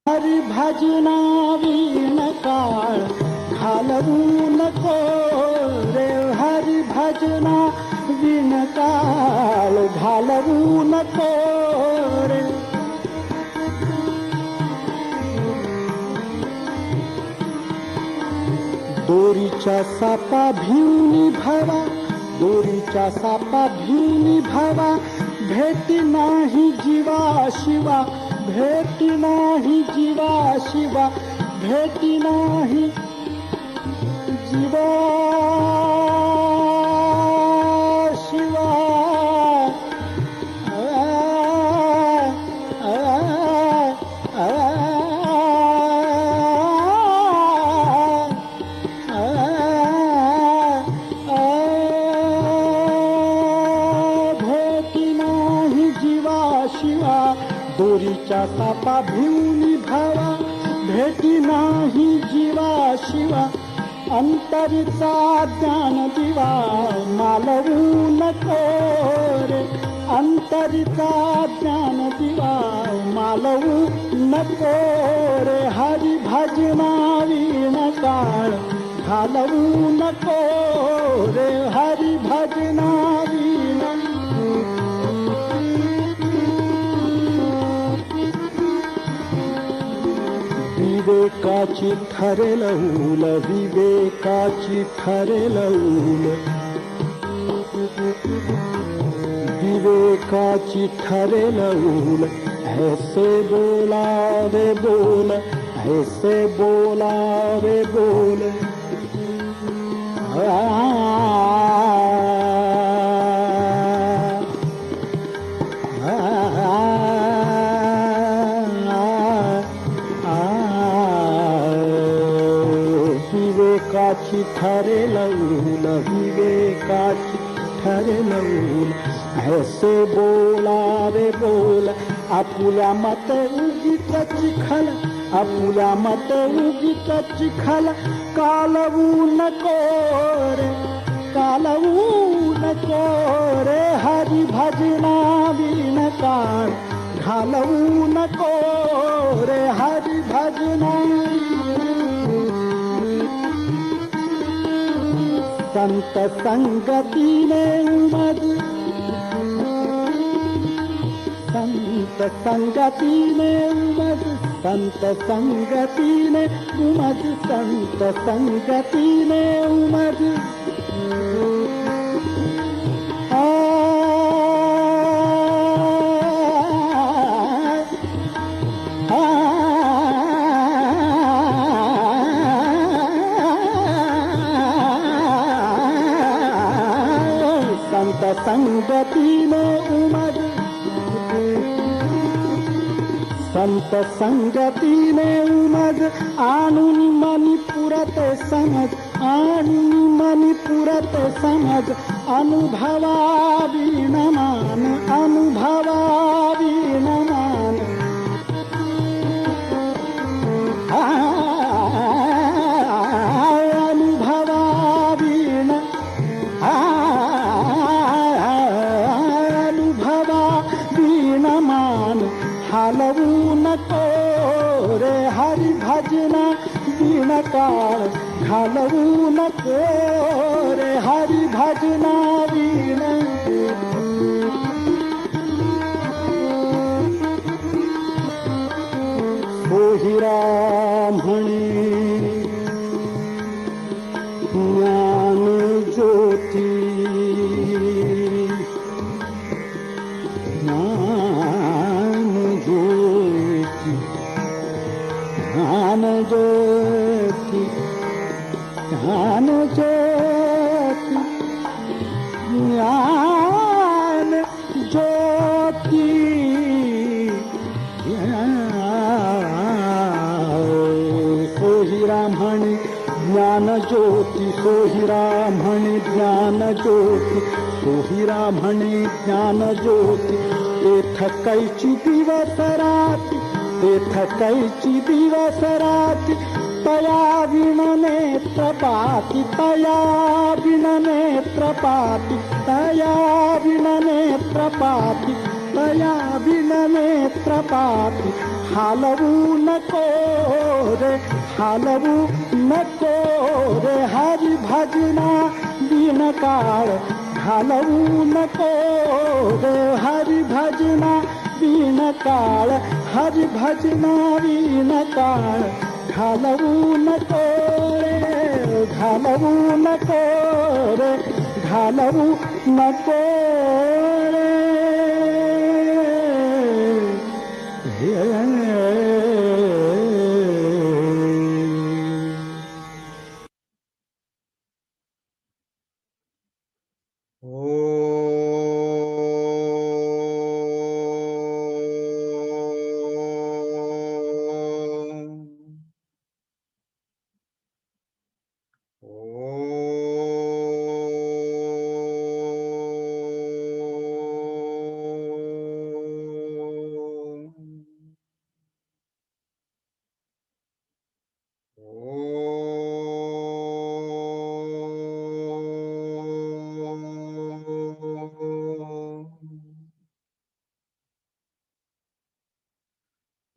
हरी भजना वीण काळ घालवू नको रे, हरी भजना वीण काळ घालवू नको रे. दोरीच्या सापा भिवून भावा, दोरीच्या सापा भिवून भावा, भेटी नाही जीवा शिवा, भेटी नाही जीवा शिवा, भेटी नाही जीवा शिवा. भेटी नाही जीवा शिवा, दोरीच्या सापा भिवून भावा, भेटी नाही जीवा शिवा. अंतरीचा ज्ञान दिवा मालवू नको रे, अंतरीचा ज्ञान दिवा मालवू नको रे. हरी भजना वीण काळ घालवू नको रे, हरी भजना वीण. विवेकाची ठरेल ऊल, विवेकाची ठरेल ऊल, विवेकाची ठरेल ऊल. ऐसे बोला रे बोल, ऐसे बोला रे बोल. विवेकाची ठरेल ऊल, विवेकाची ठरेल ऊल. ऐसे बोला रे बोल. आपुल्या मत उगीच चिखल, आपुल्या मत उगीच चिखल कालवू नको रे, कालवू नको रे. हरी भजना वीण काळ घालवू नको रे, हरी भजना. संत संगतीने उमद, संत संगतीने उमद, संत संगतीने उमद, संत संगतीने उमद. संत संगतीने उमद, संत संगतीने उमद. आणून मनी पुरत समज, आणून मनी पुरत समज. अनुभवा वीण मान, अनुभवा वीण मान. अनुभवा वीण, हालवू नको रे. हरी भजना वीण काळ घालवू नको रे, हरी भजना वीण. सोहिरा म्हणे ज्ञान ज्योती, ज्ञान ज्योती, ज्ञान ज्योती, ज्ञान ज्योती. सोहिरा म्हणे ज्ञान ज्योती, सोहिरा म्हणे ज्ञान ज्योती, सोहिरा म्हणे ज्ञान ज्योती. तेथ कैची दिवस राती, तेथ कैची दिवस राती. तया विण नेत्र पाती, तया विण नेत्र पाती, तया विण नेत्र पाती, तया विण नेत्र पाती. हालवू नको रे, हालवू नको रे, हरी भजना बिनकाळ घालवू नको रे, हरी भजना बिनकाळ, हरी भजना बिनकाळ घालवू नको रे, घालवू नको रे, घालवू नको रे.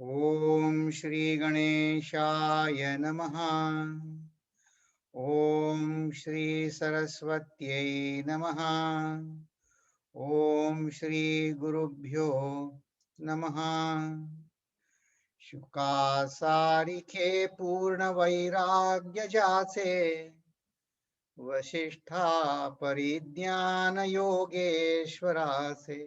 ओम श्री गणेशाय नमः. ओम श्री सरस्वत्यै नमः. ओम श्री गुरुभ्यो नमः. शुका सारिखे पूर्ण वैराग्य जाचे, वशिष्ठा परिज्ञान योगेश्वराचे.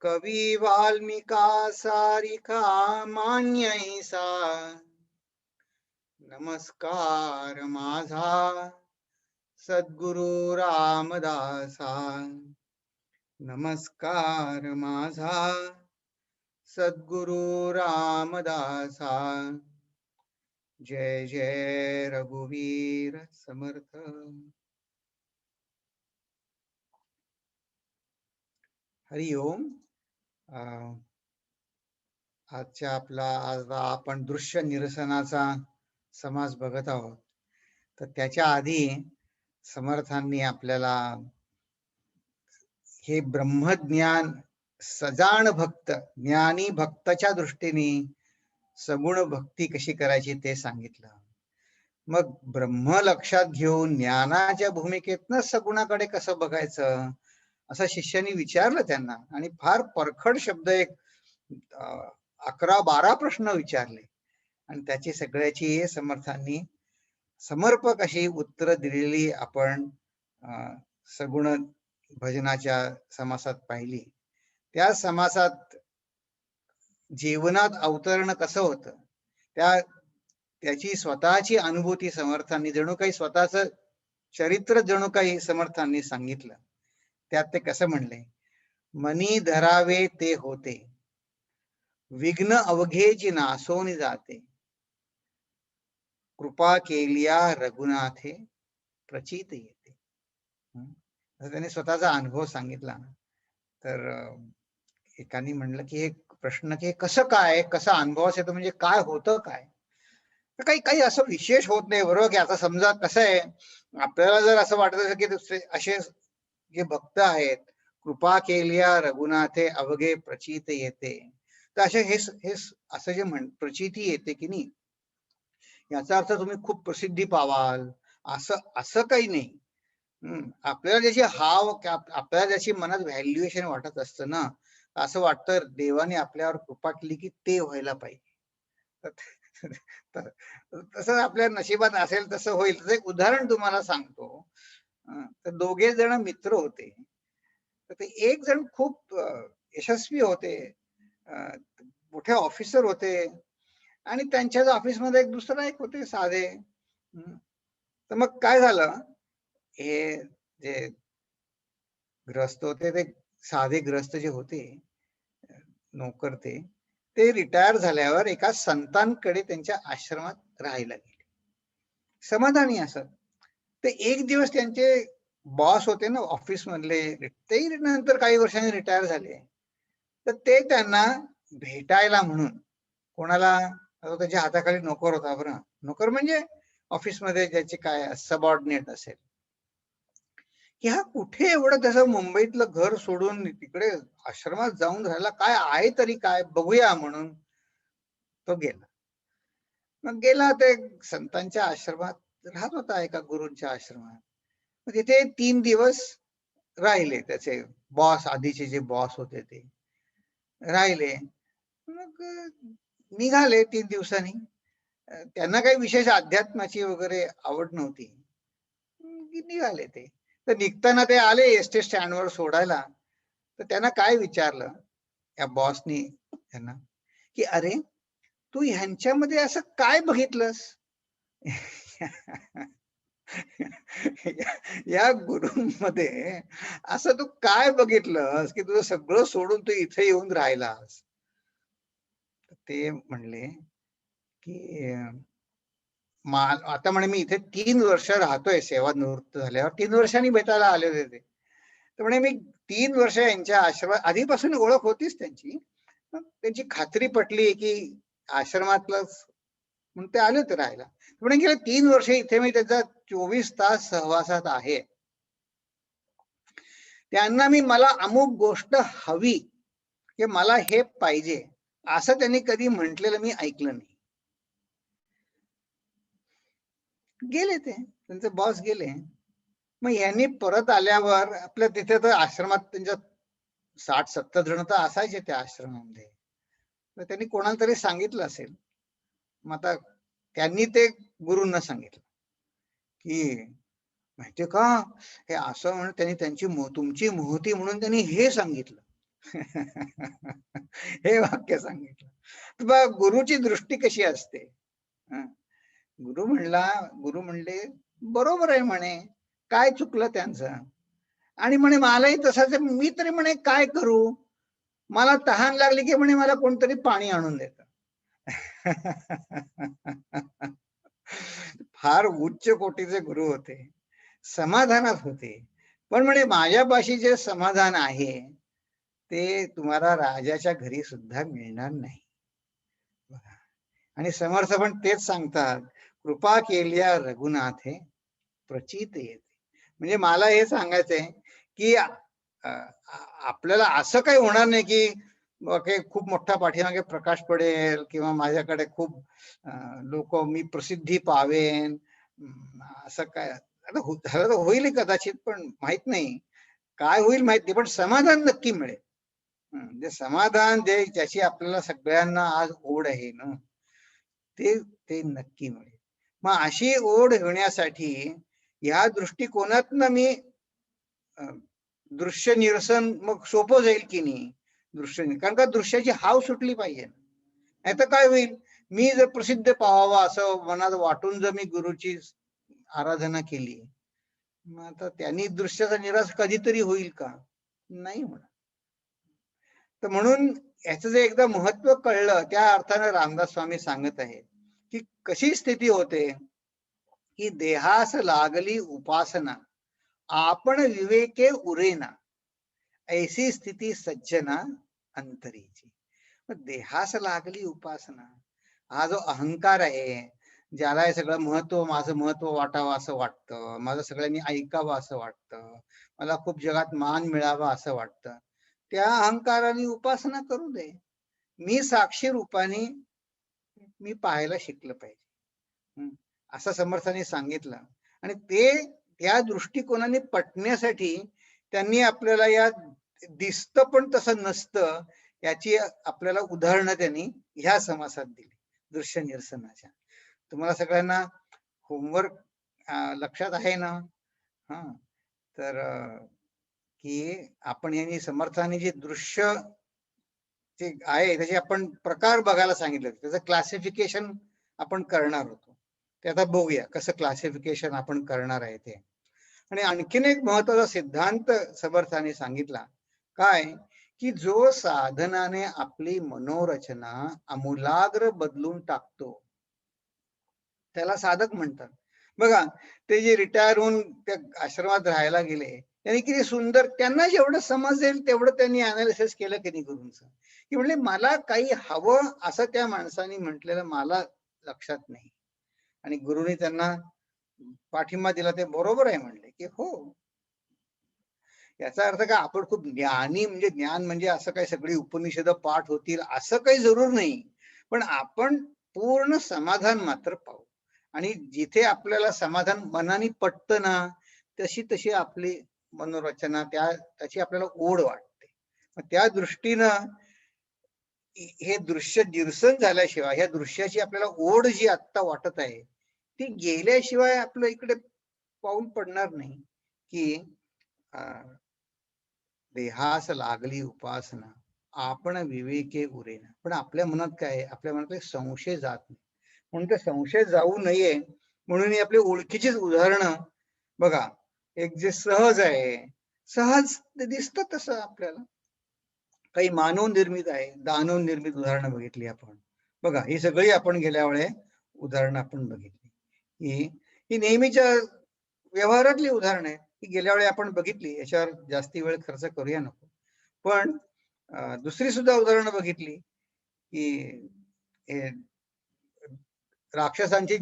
कवी वाल्मिका सारिखा मान्यैसा, नमस्कार माझा सद्गुरु रामदासा. नमस्कार माझा सद्गुरु रामदासा. जय जय रघुवीर समर्थ. हरि ओम. आजच्या आज आपण दृश्य निरसनाचा समास बघत आहोत. तर त्याच्या आधी समर्थांनी आपल्याला हे ब्रह्मज्ञान सजाण भक्त, ज्ञानी भक्ताच्या दृष्टीने सगुण भक्ती कशी करायची ते सांगितलं. मग ब्रह्म लक्षात घेऊन ज्ञानाच्या भूमिकेतनं सगुणाकडे कसं बघायचं असं शिष्याने विचारलं त्यांना. आणि फार परखड शब्द एक 11-12 प्रश्न विचारले आणि त्याची सगळ्याची समर्थांनी समर्पक अशी उत्तर दिलेली आपण सगुण भजनाच्या समासात पाहिली. त्या समासात जीवनात अवतरण कसं होतं त्याची स्वतःची अनुभूती समर्थांनी, जणू काही स्वतःच चरित्र जणू काही समर्थांनी सांगितलं. त्यात ते कसं म्हणले, मनी धरावे ते होते, विघ्न अवघेची नासोनी जाते, कृपा केलिया रघुनाथे प्रचित येते. असं त्याने स्वतःचा अनुभव सांगितला. तर एकाने म्हणलं की हे प्रश्न की कसं काय, कसा अनुभव येतो म्हणजे काय होतं काय. तर काही काही असं विशेष होत नाही बरोबर. की आता समजा कसं आहे, आपल्याला जर असं वाटत असेल की दुसरे असे जे भक्त आहेत, कृपा केलिया रघुनाथे अवघे प्रचित येते, तर असे हे असं जे प्रचिती येते की नाही, याचा अर्थ तुम्ही खूप प्रसिद्धी पावाल असं काही नाही. आपल्याला ज्याची हाव, आपल्याला ज्याची मनात व्हॅल्युएशन वाटत असतं ना, असं वाटतं देवाने आपल्यावर कृपा केली की ते व्हायला पाहिजे. तसं आपल्या नशिबात असेल तसं होईल. एक उदाहरण तुम्हाला सांगतो. तर दोघे जण मित्र होते. तर ते एक जण खूप यशस्वी होते, मोठे ऑफिसर होते, आणि त्यांच्याच ऑफिसमध्ये एक दुसरा एक होते साधे. तर मग काय झालं, हे जे ग्रस्त होते, ते साधे ग्रस्त जे होते नोकर, ते रिटायर झाल्यावर एका संतांकडे त्यांच्या आश्रमात राहायला गेले, समाधानी असत. ते एक दिवस त्यांचे बॉस होते ना ऑफिस मधले, ते नंतर काही वर्षांनी रिटायर झाले. तर ते त्यांना भेटायला म्हणून, कोणाला, त्याच्या हाताखाली नोकर होता बरं, नोकर म्हणजे ऑफिसमध्ये ज्याचे काय सबऑर्डिनेट असेल, की हा कुठे एवढं त्याचं मुंबईतलं घर सोडून तिकडे आश्रमात जाऊन राहायला, काय आहे तरी काय बघूया म्हणून तो गेला. मग गेला ते संतांच्या आश्रमात राहत होता, एका गुरूंच्या आश्रमात. मग तिथे 3 दिवस राहिले. त्याचे बॉस, आधीचे जे बॉस होते ते राहिले. मग निघाले 3 दिवसांनी. त्यांना काही विशेष अध्यात्माची वगैरे आवड नव्हती. निघाले ते. तर निघताना ते आले एसटी स्टँडवर सोडायला. तर त्यांना काय विचारलं या बॉसनी त्यांना, की "अरे, तू ह्यांच्यामध्ये असं काय बघितलंस?" या गुरूंमध्ये असं तू काय बघितलंस, की तुझं सगळं सोडून तू इथे येऊन राहिलास? ते म्हणले, की आता म्हणे मी इथे 3 वर्ष राहतोय सेवानिवृत्त झाल्यावर. 3 वर्षांनी भेटायला आले होते ते. तर म्हणे मी 3 वर्ष यांच्या आश्रमात, आधीपासून ओळख होतीच त्यांची. मग त्यांची खात्री पटली, की आश्रमातलंच म्हणून ते आले होते राहायला. म्हणे गेले 3 वर्ष इथे मी त्यांचा 24 तास सहवासात आहे. त्यांना मला अमुक गोष्ट हवी, की मला हे पाहिजे, असं त्यांनी कधी म्हटलेलं मी ऐकलं नाही. गेले ते, त्यांचे बॉस गेले. मग यांनी परत आल्यावर आपल्या तिथे तर आश्रमात त्यांच्या 60-70 जण तर असायचे त्या आश्रमामध्ये. तर त्यांनी कोणाला तरी सांगितलं असेल. मग आता त्यांनी ते गुरूंना सांगितलं, की माहितीये का, हे असं म्हणून त्यांनी तुमची मोहती म्हणून त्यांनी हे सांगितलं. हे वाक्य सांगितलं. तर बघा गुरुची दृष्टी कशी असते. गुरु म्हणले, बरोबर आहे म्हणे, काय चुकलं त्यांचं? आणि म्हणे मलाही तसंच, मी तरी म्हणे काय करू, मला तहान लागली की म्हणे मला कोणतरी पाणी आणून देतं. फार उच्च कोटीचे गुरु होते, समाधानात होते. पण म्हणे माझ्यापाशी जे समाधान आहे ते तुम्हाला राजाच्या घरी सुद्धा मिळणार नाही. आणि समर्थ पण तेच सांगतात, कृपा केल्या रघुनाथे प्रचित येते. म्हणजे मला हे सांगायचंय, की आपल्याला असं काही होणार नाही, की खूप मोठा पाठीमागे प्रकाश पडेल किंवा माझ्याकडे खूप लोक, मी प्रसिद्धी पावेन, असं काय झालं तर होईल कदाचित, पण माहित नाही. काय होईल माहित नाही, पण समाधान नक्की मिळेल. जे समाधान ज्याची आपल्याला सगळ्यांना आज ओढ आहे ना, ते नक्की मिळेल. मग अशी ओढ होण्यासाठी या दृष्टिकोनातनं मी दृश्य निरसन मग सोपं जाईल की नाही. कारण का दृश्याची हाव सुटली पाहिजे. नाहीतर काय होईल, मी जर प्रसिद्ध पाहावा असं मनात वाटून जर मी गुरुची आराधना केली, मग आता त्यांनी दृश्याचा निराश कधीतरी होईल का? नाही होणार. तर म्हणून याचं जे एकदा महत्व कळलं, त्या अर्थाने रामदास स्वामी सांगत आहेत, की कशी स्थिती होते, की देहास लागली उपासना, आपण विवेके उरेना, ऐसी स्थिती सज्जना अंतरीची. देहास लागली उपासना, हा जो अहंकार आहे, ज्याला हे सगळं महत्व, माझं महत्व वाटावं असं वाटतं, माझं सगळ्यांनी ऐकावं असं वाटतं, मला खूप जगात मान मिळावा असं वाटतं, त्या अहंकाराने उपासना करू दे. मी साक्षी रूपाने मी पाहायला शिकलं पाहिजे, असं समर्थांनी सांगितलं. आणि ते त्या दृष्टिकोनाने पटण्यासाठी त्यांनी आपल्याला या दिसतं पण तसं नसतं याची आपल्याला उदाहरणं त्यांनी ह्या समासात दिली, दृश्य निरसनाच्या. तुम्हाला सगळ्यांना होमवर्क लक्षात आहे ना? हा, तर की आपण यांनी समर्थाने जे दृश्य जे आहे त्याचे आपण प्रकार बघायला सांगितले, त्याचं क्लासिफिकेशन आपण करणार होतो. ते आता बघूया कसं क्लासिफिकेशन आपण करणार आहे ते. आणि आणखीन एक महत्वाचा सिद्धांत समर्थाने सांगितला, काय, की जो साधनाने आपली मनोरचना आमूलाग्र बदलून टाकतो त्याला साधक म्हणतात. बघा, ते जे रिटायर होऊन त्या आश्रमात राहायला गेले, त्यांनी किती सुंदर, त्यांना जेवढं समजेल तेवढं त्यांनी अनालिसिस केलं की नाही गुरूंचं, की म्हणले मला काही हवं असं त्या माणसाने म्हटलेलं मला लक्षात नाही. आणि गुरुनी त्यांना पाठिंबा दिला, ते बरोबर आहे म्हणले, की हो. याचा अर्थ काय आपण खूप ज्ञानी, म्हणजे ज्ञान म्हणजे असं काही सगळी उपनिषद पाठ होतील असं काही जरूर नाही. पण आपण पूर्ण समाधान मात्र पाहू. आणि जिथे आपल्याला समाधान मनाने पटतं ना, तशी तशी आपली मनोरचना त्याची आपल्याला ओढ वाटते. मग त्या दृष्टीनं हे दृश्य दिरसन झाल्याशिवाय ह्या दृश्याची आपल्याला ओढ जी आत्ता वाटत आहे, ती गेल्याशिवाय आपलं इकडे पाऊल पडणार नाही. की देहास लागली उपासना, आपण विवेके उरेना. पण आपल्या मनात काय आहे? आपल्या मनात एक संशय जात नाही. म्हणून ते संशय जाऊ नये म्हणून ही आपली ओळखीचीच उदाहरणं बघा. एक जे सहज आहे, सहज ते दिसतं तसं आपल्याला. काही मानव निर्मित आहे, दानव निर्मित उदाहरणं बघितली आपण. बघा, ही सगळी आपण गेल्या वेळे उदाहरणं आपण बघितली. ही नेहमीच्या व्यवहारातली उदाहरणं आहेत. ही गेल्या वेळी आपण बघितली. याच्यावर जास्ती वेळ खर्च करूया नको. पण दुसरी सुद्धा उदाहरणं बघितली की हे राक्षसांची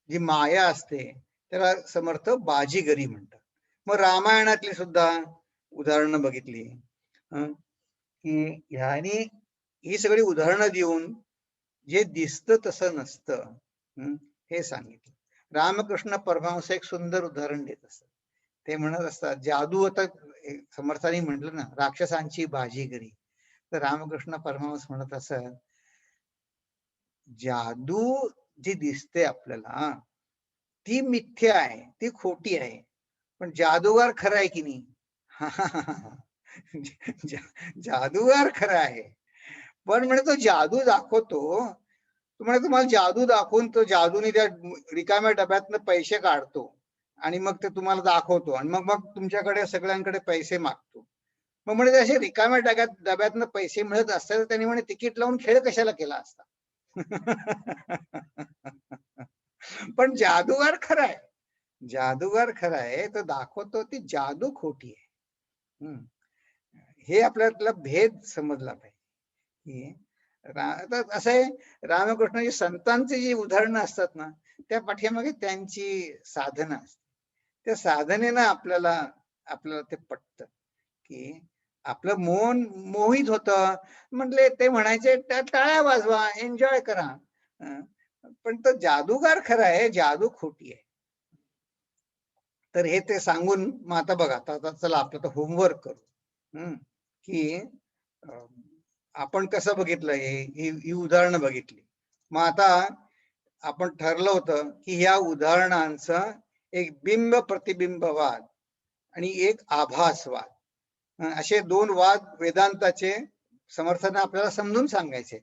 जी माया असते त्याला समर्थ बाजीगरी म्हणतात. मग रामायणातली सुद्धा उदाहरणं बघितली की ह्यानी ही सगळी उदाहरणं देऊन जे दिसतं तसं नसतं हे सांगितलं. रामकृष्ण परमहंस एक सुंदर उदाहरण देत असतात. ते म्हणत असतात, जादू, आता समर्थांनी म्हटलं ना राक्षसांची बाजीगरी, तर रामकृष्ण परमहंस म्हणत असत, जादू जी दिसते आपल्याला ती मिथ्या आहे, ती खोटी आहे, पण जादूगार खरा आहे की नाही? जादूगार खरा आहे, पण म्हणे तो जादू दाखवतो. म्हणे तुम्हाला जादू दाखवून तो जादूने त्या रिकाम्या डब्यातनं पैसे काढतो आणि मग ते तुम्हाला दाखवतो आणि मग मग तुमच्याकडे सगळ्यांकडे पैसे मागतो. मग म्हणे असे रिकाम्या डब्यातनं पैसे मिळत असतात तर त्यांनी म्हणे तिकीट लावून खेळ कशाला केला असता. पण जादूगार खरा आहे, जादूगार खरा आहे, तो दाखवतो ती जादू खोटी आहे. हे आपल्याला भेद समजला पाहिजे. असं आहे, रामकृष्णाची संतांची जी उदाहरणं असतात ना, त्या पाठीमागे त्यांची साधना असते. त्या साधनेनं आपल्याला ते पटतं की आपलं मन मोहित होतं. म्हटले ते म्हणायचे टाळ्या वाजवा, एन्जॉय करा. पण तो जादूगार खरा आहे, जादू खोटी आहे. तर हे ते सांगून मग आता बघा, आता चला आपलं तर होमवर्क करू की आपण कसं बघितलं, ही उदाहरणं बघितली. मग आता आपण ठरलं होतं की ह्या उदाहरणांचं एक बिंब प्रतिबिंबवाद आणि एक आभासवाद असे दोन वाद वेदांताचे समर्थन आपल्याला समजून सांगायचे.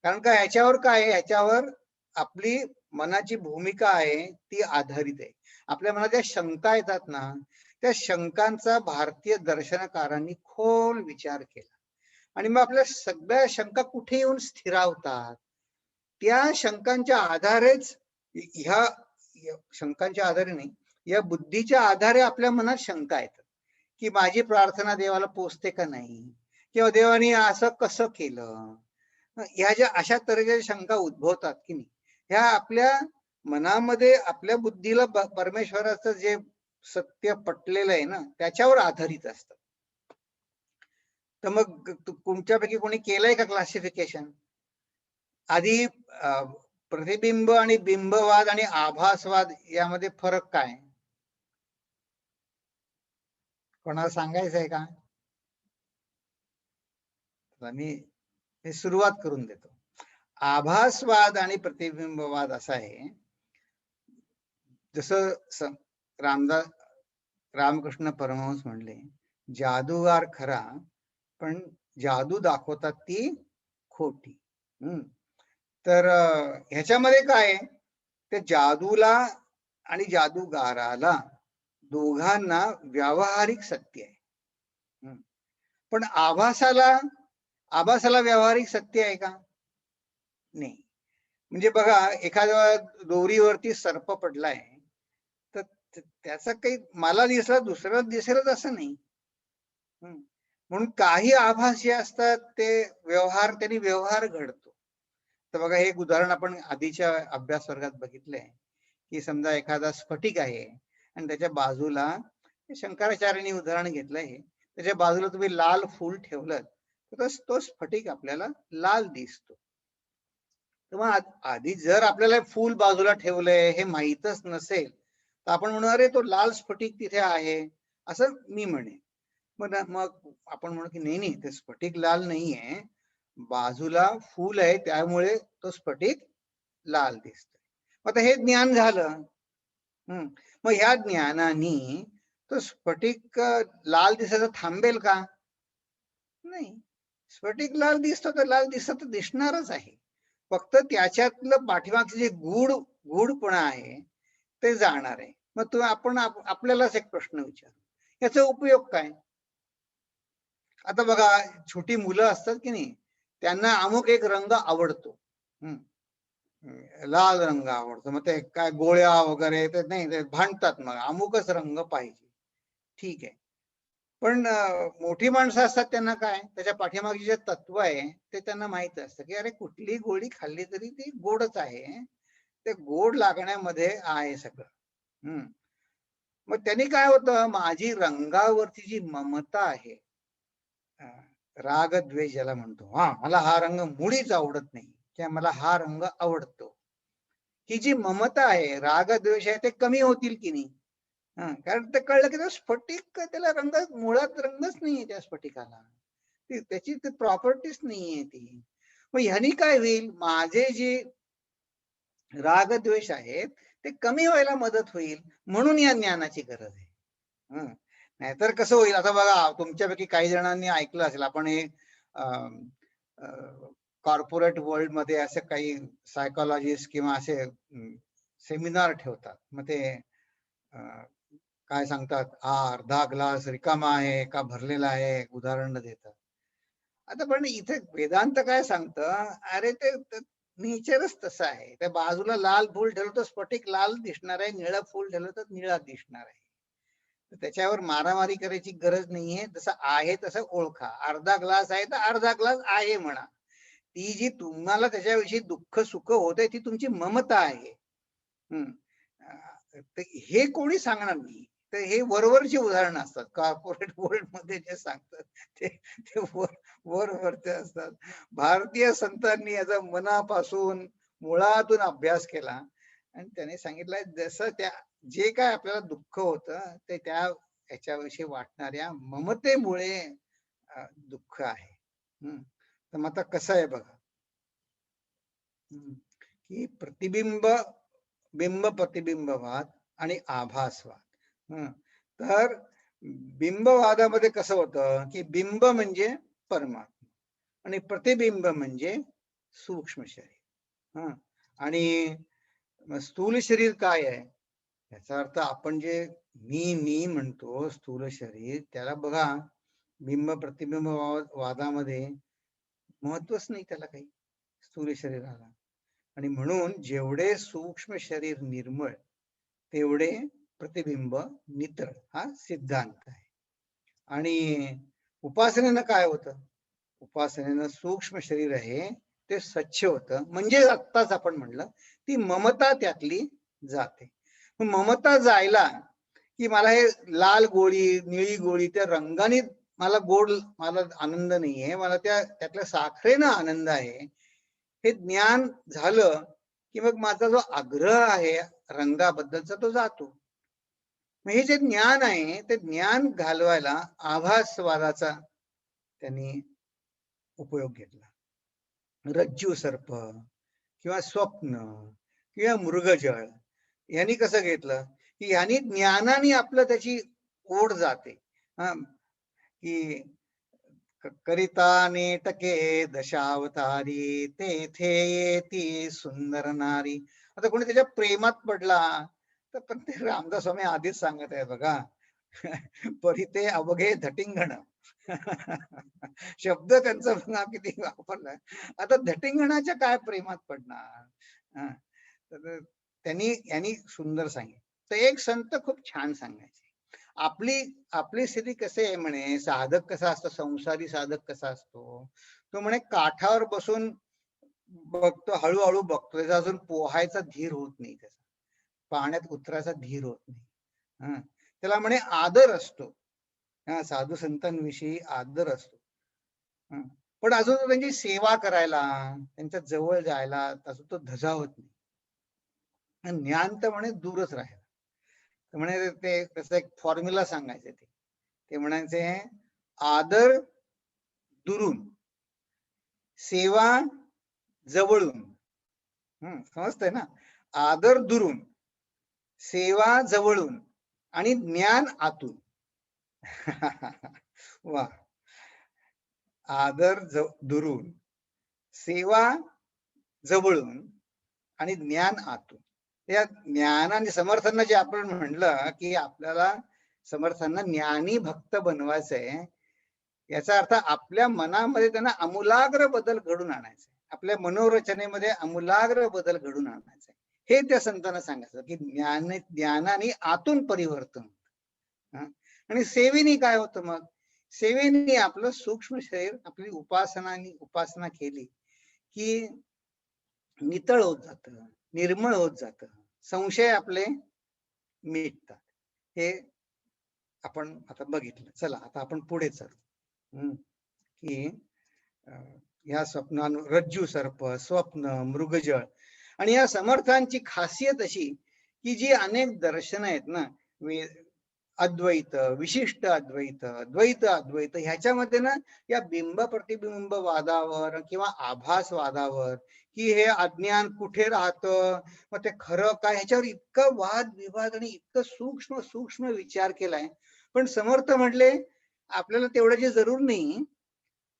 कारण का ह्याच्यावर काय, ह्याच्यावर आपली मनाची भूमिका आहे ती आधारित आहे. आपल्या मनात ज्या शंका येतात ना, त्या शंकांचा भारतीय दर्शनकारांनी खोल विचार केला आणि मग आपल्या सगळ्या शंका कुठे येऊन स्थिरावतात. त्या शंकांच्या आधारेच, ह्या शंकांच्या आधारे नाही, या बुद्धीच्या आधारे आपल्या मनात शंका येतात की माझी प्रार्थना देवाला पोचते का नाही, किंवा देवाने असं कसं केलं. ह्या ज्या अशा तऱ्हेच्या शंका उद्भवतात की नाही, ह्या आपल्या मनामध्ये आपल्या बुद्धीला परमेश्वराचं जे सत्य पटलेलं आहे ना त्याच्यावर आधारित असतं. तर मग तुमच्यापैकी कोणी केलंय का क्लासिफिकेशन? आधी प्रतिबिंब आणि बिंबवाद आणि आभासवाद यामध्ये फरक काय, कोणाला सांगायचं आहे का? मी सुरुवात करून देतो. आभासवाद आणि प्रतिबिंबवाद असा आहे, जसं रामकृष्ण परमहंस म्हणले, जादूगार खरा पण जादू दाखवतात ती खोटी. तर ह्याच्यामध्ये काय, ते जादूला आणि जादूगाराला दोघांना व्यावहारिक सत्य आहे. पण आभासाला व्यावहारिक सत्य आहे का? नाही. म्हणजे बघा, एखाद्या दोरीवरती सर्प पडलाय तर त्याचा काही मला दिसला दुसऱ्याला दिसेलच असं नाही. म्हणून काही आभास जे असतात ते त्यांनी व्यवहार घडतो. तर बघा, हे एक उदाहरण आपण आधीच्या अभ्यास वर्गात बघितलंय की समजा एखादा स्फटिक आहे आणि त्याच्या बाजूला, शंकराचार्यांनी उदाहरण घेतलंय, त्याच्या बाजूला तुम्ही लाल फूल ठेवलं तर तो स्फटिक आपल्याला लाल दिसतो. तर मग आधी जर आपल्याला फूल बाजूला ठेवलंय हे माहीतच नसेल तर आपण म्हणणार अरे तो लाल स्फटिक तिथे आहे असं मी म्हणेन. मग आपण म्हणू की नाही नाही ते स्फटिक लाल नाहीये, बाजूला फूल आहे त्यामुळे तो स्फटिक लाल दिसतोय. आता हे ज्ञान झालं. मग ह्या ज्ञानाने तो स्फटिक लाल दिसायचं थांबेल का? नाही. स्फटिक लाल दिसतो तर लाल दिसत तर दिसणारच आहे. फक्त त्याच्यातलं पाठीमागचे जे गूढपणा आहे ते जाणार आहे. मग तुम्ही आपण आपल्यालाच एक प्रश्न विचारू, याचा उपयोग काय? आता बघा छोटी मुलं असतात की नाही, त्यांना अमुक एक रंग आवडतो. लाल रंग आवडतो. मग ते काय गोळ्या वगैरे ते नाही, ते भांडतात मग अमुकच रंग पाहिजे. ठीक आहे. पण मोठी माणसं असतात त्यांना काय, त्याच्या पाठीमागे जे तत्व आहे ते त्यांना माहित असतं की अरे कुठली गोळी खाल्ली तरी ती गोडच आहे, ते गोड लागण्यामध्ये आहे सगळं. मग त्यांनी काय होतं, माझी रंगावरची जी ममता आहे, राग द्वेष ज्याला म्हणतो, मला हा रंग मुळीच आवडत नाही किंवा मला हा रंग आवडतो, ही जी ममता आहे, राग द्वेष आहे, ते कमी होतील की नाही? कारण ते कळलं की तो स्फटिक, त्याला रंग मुळात रंगच नाहीये त्या स्फटिकाला, त्याची प्रॉपर्टीच नाहीये ती. मग ह्यानी काय होईल, माझे जे राग द्वेष आहेत ते कमी व्हायला मदत होईल, म्हणून या ज्ञानाची गरज आहे. नाहीतर कसं होईल, आता बघा तुमच्यापैकी काही जणांनी ऐकलं असेल, आपण हे कॉर्पोरेट वर्ल्ड मध्ये असे काही सायकोलॉजिस्ट किंवा असे सेमिनार ठेवतात. मग ते काय सांगतात, अर्धा ग्लास रिकामा आहे का भरलेला आहे, उदाहरण देतात. आता पण इथे वेदांत काय सांगतं, अरे ते नेचरच तसं आहे. त्या बाजूला लाल फूल ठेवलं तर स्फटिक लाल दिसणार आहे, निळं फूल ठेवलं तर निळा दिसणार आहे. त्याच्यावर मारामारी करायची गरज नाहीये. जसं आहे तसं ओळखा. अर्धा ग्लास आहे तर अर्धा ग्लास आहे म्हणा. ती जी तुम्हाला त्याच्याविषयी दुःख सुख होते ती तुमची ममता आहे. हे कोणी सांगणार नाही. तर हे वरवरची उदाहरणं असतात. कॉर्पोरेट वर्ल्ड मध्ये जे सांगतात ते वरवरचे असतात. भारतीय संतांनी याचा मनापासून मुळातून अभ्यास केला आणि त्याने सांगितलंय, जसं त्या जे काय आपल्याला दुःख होतं ते त्या याच्याविषयी वाटणाऱ्या ममतेमुळे दुःख आहे. तर मग आता कसं आहे बघा, की बिंब प्रतिबिंबवाद आणि आभासवाद. तर बिंबवादामध्ये कसं होतं, की बिंब म्हणजे परमात्मा आणि प्रतिबिंब म्हणजे सूक्ष्म शरीर. आणि स्थूल शरीर काय आहे, याचा अर्थ आपण जे मी म्हणतो स्थूल शरीर, त्याला बघा बिंब प्रतिबिंब वादामध्ये महत्वच नाही त्याला काही, स्थूल शरीराला. आणि म्हणून जेवढे सूक्ष्म शरीर निर्मळ तेवढे प्रतिबिंब नितळ, हा सिद्धांत आहे. आणि उपासनेनं काय होतं, उपासनेनं सूक्ष्म शरीर आहे ते स्वच्छ होतं, म्हणजे आत्ताच आपण म्हणलं ती ममता त्यातली जाते. ममता जायला की मला हे लाल गोळी निळी गोळी त्या रंगाने मला आनंद नाहीये, मला त्यातल्या साखरेनं आनंद आहे, हे ज्ञान झालं की मग माझा जो आग्रह आहे रंगाबद्दलचा तो जातो. मग हे जे ज्ञान आहे ते ज्ञान घालवायला आभासवादाचा त्यांनी उपयोग घेतला. रज्जू सर्प किंवा स्वप्न किंवा मृगजळ यांनी कसं घेतलं, की यांनी ज्ञानाने आपलं त्याची ओढ जाते. की करिता नेटके दशावतारी तेथे येती सुंदर नारी. आता कोणी त्याच्या प्रेमात पडला तर, पण ते रामदास स्वामी आधीच सांगत आहे बघा, परिते अवघे धटिंगण. शब्द त्यांचा बघा किती वापरलाय. आता धटिंगणाच्या काय प्रेमात पडणार. यांनी सुंदर सांगितलं. तर एक संत खूप छान सांगायचे, आपली स्थिती कसे आहे म्हणे, साधक कसा असतो, संसारी साधक कसा असतो, तो म्हणे काठावर बसून बघतो, हळूहळू बघतो, त्याचा अजून पोहायचा धीर होत नाही, त्याचा पाण्यात उतरायचा धीर होत नाही. त्याला म्हणे आदर असतो, साधू संतांविषयी आदर असतो. पण अजून तो त्यांची सेवा करायला, त्यांच्या जवळ जायला अजून तो धजावत नाही. आणि ज्ञान तर म्हणे दूरच राहिलं. तर म्हणे ते त्याचा एक फॉर्म्युला सांगायचे ते म्हणायचे, आदर दुरून, सेवा जवळून. समजतंय ना? आदर दुरून, सेवा जवळून आणि ज्ञान आतून. वा. आदर दुरून, सेवा जवळून आणि ज्ञान आतून. या ज्ञानाने समर्थांना जे आपण म्हणलं की आपल्याला समर्थांना ज्ञानी भक्त बनवायचंय, याचा अर्थ आपल्या मनामध्ये त्यांना आमूलाग्र बदल घडून आणायचा, आपल्या मनोरचनेमध्ये आमूलाग्र बदल घडून आणायचा. हे त्या संतांना सांगायचं की ज्ञानाने आतून परिवर्तन. आणि सेवेने काय होतं मग? सेवेने आपलं सूक्ष्म शरीर, आपली उपासना केली की नितळ होत जात, निर्मळ होत जात, संशय आपले मिटतात. हे आपण आता बघितलं. चला आता आपण पुढे चालू की या रज्जू सर्प, स्वप्न, मृगजळ आणि या समर्थांची खासियत अशी की जी अनेक दर्शन आहेत ना, अद्वैत, विशिष्ट अद्वैत, द्वैत अद्वैत, ह्याच्यामध्ये ना या बिंब प्रतिबिंब वादावर किंवा आभास वादावर की हे अज्ञान कुठे राहतं, मग ते खरं काय, ह्याच्यावर इतकं वाद विवाद आणि इतकं सूक्ष्म सूक्ष्म विचार केलाय. पण समर्थ म्हटले आपल्याला तेवढ्याची जरूर नाही.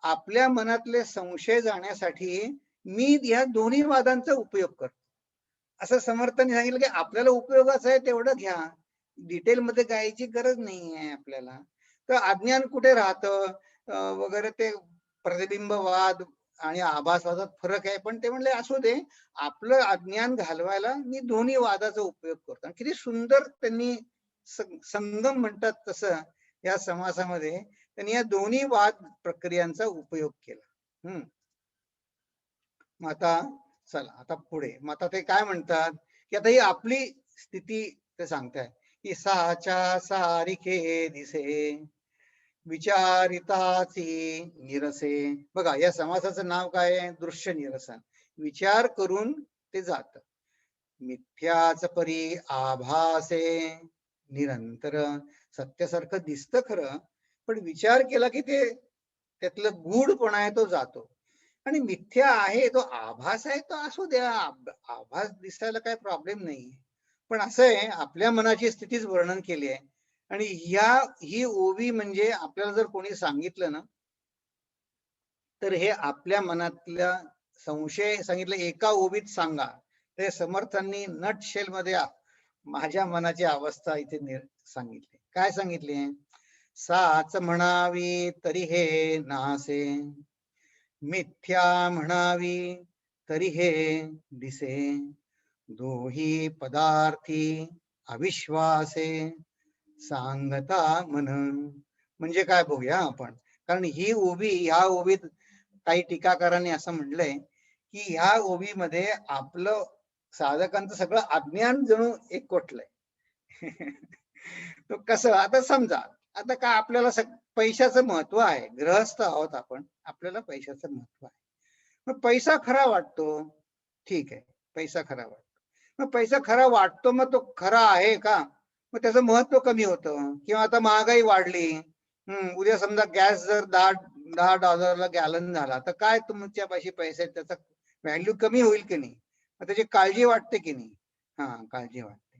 आपल्या मनातले संशय जाण्यासाठी मी या दोन्ही वादांचा उपयोग करतो. असं समर्थांनी सांगितलं की आपल्याला उपयोगाचं आहे तेवढं घ्या, डिटेलमध्ये गायची गरज नाही आहे आपल्याला. तर अज्ञान कुठे राहतं वगैरे ते प्रतिबिंबवाद आणि आभासवादात फरक आहे. पण ते म्हणले असू दे, आपलं अज्ञान घालवायला मी दोन्ही वादाचा उपयोग करतो. किती सुंदर त्यांनी संगम म्हणतात तसं या समासामध्ये त्यांनी या दोन्ही वाद प्रक्रियांचा उपयोग केला. मग आता चला आता पुढे. मग आता ते काय म्हणतात की आता ही आपली स्थिती ते सांगताय की साच्या सारिखे दिसे, विचारिताची निरसे. बघा या समासाचं नाव काय आहे? दृश्य निरसन. विचार करून ते जात. मिथ्याच परी आभासे निरंतर. सत्यासारखं दिसतं खरं, पण विचार केला की ते त्यातलं गूढपणा आहे तो जातो. आणि मिथ्या आहे तो आभास आहे तो असू द्या, आभास दिसायला काय प्रॉब्लेम नाही. पण असं आहे, आपल्या मनाची स्थितीच वर्णन केली आहे. आणि ही ओवी म्हणजे आपल्याला जर कोणी सांगितलं ना, तर हे आपल्या मनातल्या संशय सांगितलं एका ओवीत सांगा. ते समर्थांनी नटशेल मध्ये माझ्या मनाची अवस्था इथे सांगितली. काय सांगितली? साच म्हणावी तरी हे नासे, मिथ्या म्हणावी तरी हे दिसे, दोही पदार्थी अविश्वासे सांगता मन. म्हणजे काय बघूया आपण. कारण ही ओवी, ह्या ओवीत काही टीकाकारांनी असं म्हटलंय की ह्या ओवीमध्ये आपलं साधकांचं सगळं अज्ञान जणू एकवटलंय. तो कसं, आता समजा आता काय आपल्याला पैशाचं महत्व आहे, गृहस्थ आहोत आपण, आपल्याला पैशाचं महत्व आहे. मग पैसा खरा वाटतो, ठीक आहे, पैसा खरा वाटतो. मग पैसा खरा वाटतो, मग तो खरा आहे का? मग त्याचं महत्व कमी होतं. किंवा आता महागाई वाढली, उद्या समजा गॅस जर $10 गॅलन झाला, तर काय तुमच्या पाशी पैसे, त्याचा व्हॅल्यू कमी होईल की नाही? मग त्याची काळजी वाटते की नाही? काळजी वाटते.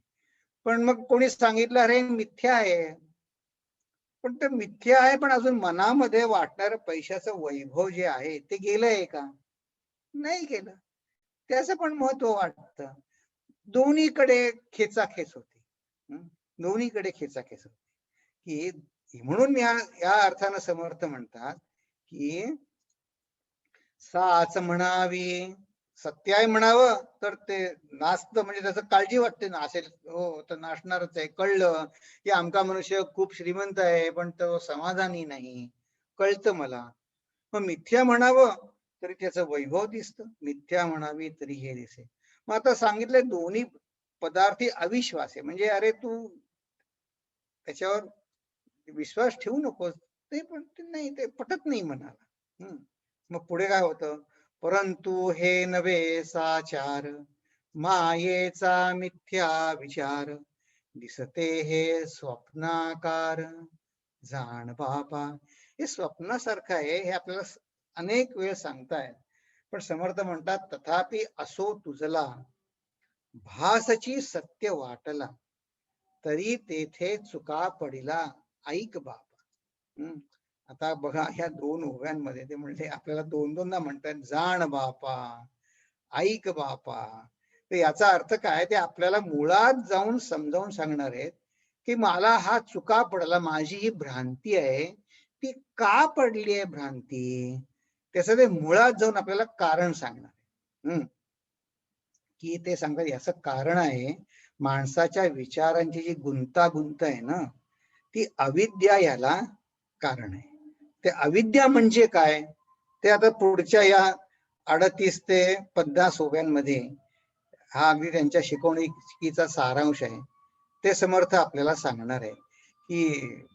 पण मग कोणी सांगितलं अरे मिथ्या आहे, पण ते मिथ्या आहे, पण अजून मनामध्ये वाटणारं पैशाचं वैभव जे आहे ते गेलंय का? नाही गेलं. त्याचं पण महत्व वाटतं. दोन्हीकडे खेचाखेच होते. दोन्हीकडे खेचाखेच होते. की म्हणून या अर्थानं समर्थ म्हणतात की साच म्हणावी, सत्य आहे म्हणावं तर ते नाचतं, म्हणजे त्याचं काळजी वाटते, नासेल हो तर नाचणारच आहे. कळलं की आमका मनुष्य खूप श्रीमंत आहे पण तो समाधानी नाही, कळतं मला. मग मिथ्या म्हणावं तरी त्याचं वैभव दिसतं, मिथ्या म्हणावी तरी हे दिसे. मग आता सांगितलंय दोन्ही पदार्थी अविश्वास आहे, म्हणजे अरे तू त्याच्यावर विश्वास ठेवू नकोस, ते पण नाही, ते पटत नाही मनाला. मग पुढे काय होतं, परंतु हे नवे साचार, मायेचा मिथ्या विचार, दिसते हे स्वप्नाकार, जाण बापा. हे स्वप्नासारखं आहे, हे आपल्याला अनेक वेळ सांगतायत. पण समर्थ म्हणतात, तथापि असो तुझला भासची सत्य वाटला, तरी तेथे चुका पडिला, ऐक बापा. आता बघा, ह्या दोन ओव्यांमध्ये ते म्हणले, आपल्याला दोन दोनदा म्हणतात, जाण बापा, ऐक बापा. तर याचा अर्थ काय, ते आपल्याला मुळात जाऊन समजावून सांगणार आहेत की मला हा चुका पडला, माझी ही भ्रांती आहे, ती का पडली आहे भ्रांती, त्याचं ते मुळात जाऊन आपल्याला कारण सांगणार. की ते सांगतात याचं कारण आहे, माणसाच्या विचारांची जी गुंतागुंत आहे ना, ती अविद्या याला कारण आहे. ते अविद्या म्हणजे काय, ते आता पुढच्या या 38 ते 50 ओव्यांमध्ये हा अगदी त्यांच्या शिकवणीचा सारांश आहे. ते समर्थ आपल्याला सांगणार आहे की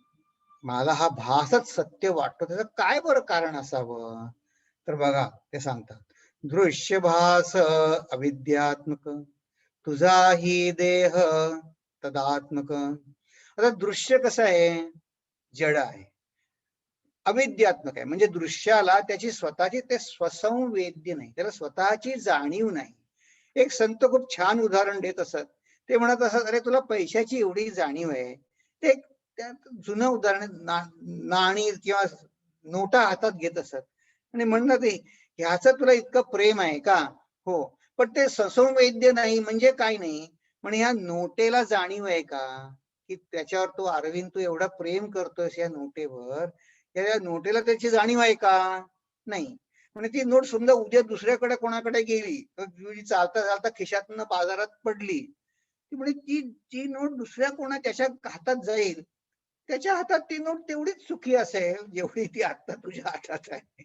मला हा भासच सत्य वाटतो, त्याचं काय बरं कारण असावं. तर बघा, ते सांगतात, दृश्य भास अविद्यात्मक, तुझाही देह तदात्मक. आता दृश्य कसं आहे, जड आहे, अविद्यात्मक आहे. म्हणजे दृश्याला त्याची स्वतःची ते स्वसंवेद्य नाही, त्याला स्वतःची जाणीव नाही. एक संत खूप छान उदाहरण देत असत. ते म्हणत असत, अरे तुला पैशाची एवढी जाणीव आहे. ते त्यात जुनं उदाहरण, नाणी किंवा नोटा हातात घेत असत आणि म्हणत, ह्याचं तुला इतकं प्रेम आहे का. हो, पण ते ससंवेद्य नाही म्हणजे काय नाही, पण ह्या नोटेला जाणीव आहे का, की त्याच्यावर तो अरविंद तू एवढा प्रेम करतोयस या नोटेवर, या नोटेला त्याची जाणीव आहे का, नाही. म्हणजे ती नोट समजा उद्या दुसऱ्याकडे कोणाकडे गेली, तर चालता चालता खिशातनं बाजारात पडली, ती म्हणजे ती नोट दुसऱ्या कोणा त्याच्या हातात जाईल, त्याच्या हातात ती नोट तेवढीच सुखी असेल जेवढी ती आता तुझ्या हातात आहे.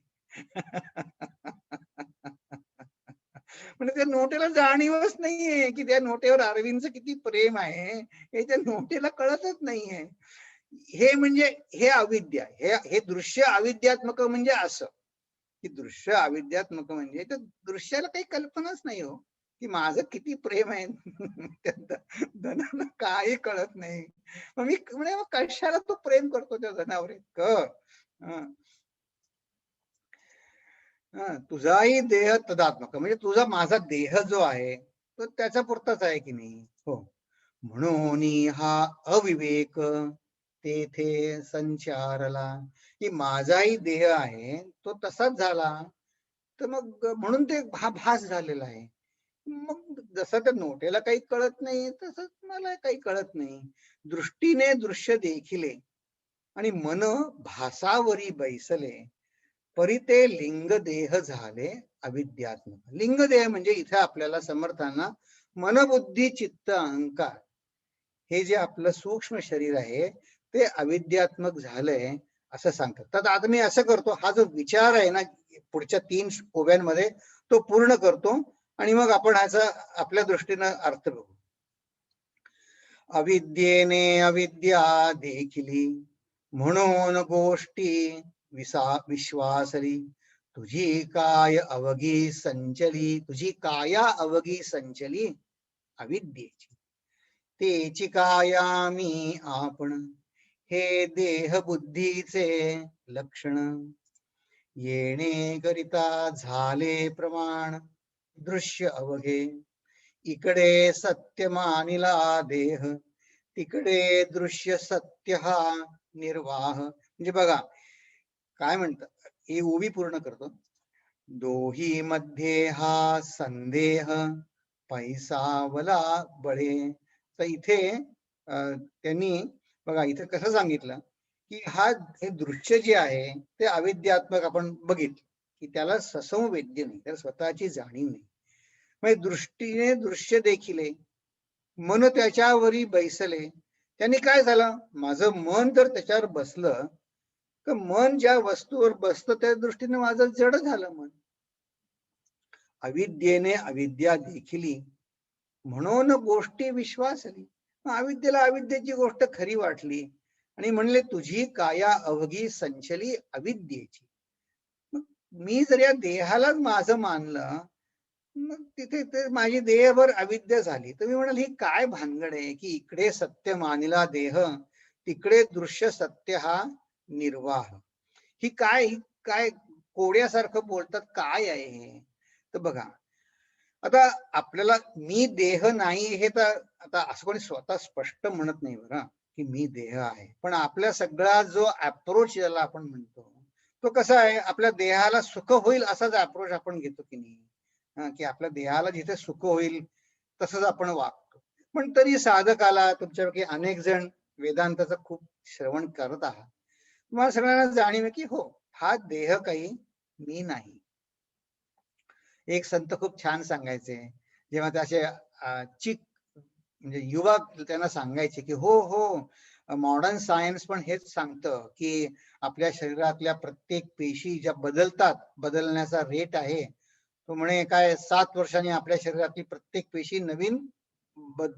म्हणजे त्या नोटेला जाणीवच नाहीये की त्या नोटेवर अरविंदचं किती प्रेम आहे, हे त्या नोटेला कळतच नाहीये. हे म्हणजे हे अविद्या, हे दृश्य अविद्यात्मक म्हणजे असं, की दृश्य अविद्यात्मक म्हणजे त्या दृश्याला काही कल्पनाच नाही हो, की माझं किती प्रेम आहे. धनाला काही कळत नाही. मग मी म्हणजे मग कशाला तो प्रेम करतो त्या धनावर इतकं. तुझाही देह तदात्मक, म्हणजे तुझा माझा देह जो आहे तो त्याच्या पुरताच आहे की नाही. हो, म्हणून हा अविवेक तेथे संचारला, की माझाही देह आहे तो तसाच झाला, तर मग म्हणून ते हा भास झालेला आहे. मग जसं त्या नोटेला काही कळत नाही, तसंच मला काही कळत नाही. दृष्टीने दृश्य देखिले आणि मन भासावरी बैसले, परी ते लिंग देह झाले अविद्यात्मक. लिंग देह म्हणजे इथे आपल्याला समर्थांना मनबुद्धी चित्त अहंकार हे जे आपलं सूक्ष्म शरीर आहे ते अविद्यात्मक झालंय असं सांगतात. तर आता मी असं करतो, हा जो विचार आहे ना पुढच्या 3 ओव्यांमध्ये तो पूर्ण करतो आणि मग आपण ह्याचा आपल्या दृष्टीनं अर्थ बघू. अविद्येने अविद्या देखिली, म्हणून गोष्टी विश्वासली, तुझी काय अवघी संचली, तुझी काया अवघी संचली अविद्येची. तेची काया मी आपण, हे देह बुद्धीचे लक्षण, येणे करिता झाले प्रमाण दृश्य अवघे, इकडे सत्य मानिला देह, तिकडे दृश्य सत्य हा निर्वाह. म्हणजे बघा काय म्हणतात, ही उभी पूर्ण करतो. दोही मध्ये हा संदेह, पैसावला बळे. तर इथे त्यांनी बघा इथे कसं सांगितलं, की हे दृश्य जे आहे ते अविद्यात्मक आपण बघितलं, की त्याला ससंवेद्य नाही, त्याला स्वतःची जाणीव नाही. म्हणजे दृष्टीने दृश्य देखिले, मन त्याच्यावरी बैसले. त्यांनी काय झालं, माझं मन जर त्याच्यावर बसलं, तर मन ज्या वस्तूवर बसतं त्या दृष्टीने माझं जड झालं मन. अविद्येने अविद्या देखिली, म्हणून गोष्टी विश्वासली. अविद्येला अविद्येची गोष्ट खरी वाटली आणि म्हणले तुझी काया अवघी संचली अविद्येची. मी जर या देहालाच माझं मानलं, मग तिथे ते माझी देहभर अविद्या झाली. तर मी म्हणाल, ही काय भानगड आहे, की इकडे सत्य मानिला देह, तिकडे दृश्य सत्य हा निर्वाह. ही काय कोड्यासारखं बोलतात, काय आहे हे? तर बघा, आता आपल्याला मी देह नाही हे तर आता असं कोणी स्वतः स्पष्ट म्हणत नाही बरं, की मी देह आहे. पण आपला सगळा जो अप्रोच ज्याला आपण म्हणतो, तो कसा आहे, आपल्या देहाला सुख होईल असाच अप्रोच आपण घेतो की नाही. की आपल्या देहाला जिथे सुख होईल तसंच आपण वागतो. पण तरी साधकाला, तुमच्यापैकी अनेक जण वेदांताचं खूप श्रवण करत आहात, तुम्हाला सगळ्यांना जाणीव आहे की हो, हा देह काही मी नाही. एक संत खूप छान सांगायचे, जेव्हा ते असे चिक म्हणजे युवा त्यांना सांगायचे की हो हो, मॉडर्न सायन्स पण हेच सांगतं की आपल्या शरीरातल्या प्रत्येक पेशी ज्या बदलतात, बदलण्याचा रेट आहे तो म्हणे काय 7 वर्षांनी आपल्या शरीरातली प्रत्येक पेशी नवीन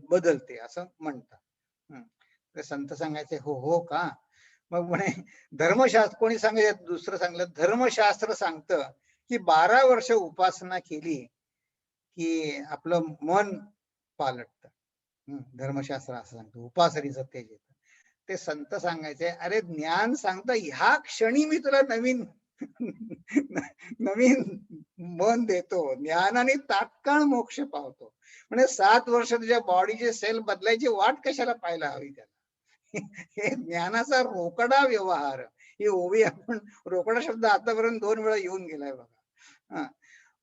बदलते असं म्हणतात. ते संत सांगायचे हो हो का. मग म्हणे धर्मशास्त्र कोणी सांगायचं, दुसरं सांगलं धर्मशास्त्र सांगतं की 12 वर्ष उपासना केली की आपलं मन पालटतं. धर्मशास्त्र असं सांगतं, उपासनेचं तेज येतं. ते संत सांगायचे, अरे ज्ञान सांगतं ह्या क्षणी मी तुला नवीन नवीन मन देतो, ज्ञानाने तात्काळ मोक्ष पावतो. म्हणजे 7 वर्ष तुझ्या बॉडीचे सेल बदलायची वाट कशाला पाहायला हवी त्याला. हे ज्ञानाचा रोकडा व्यवहार. ही ओवी आपण, रोकडा शब्द आतापर्यंत 2 वेळा येऊन गेलाय बघा.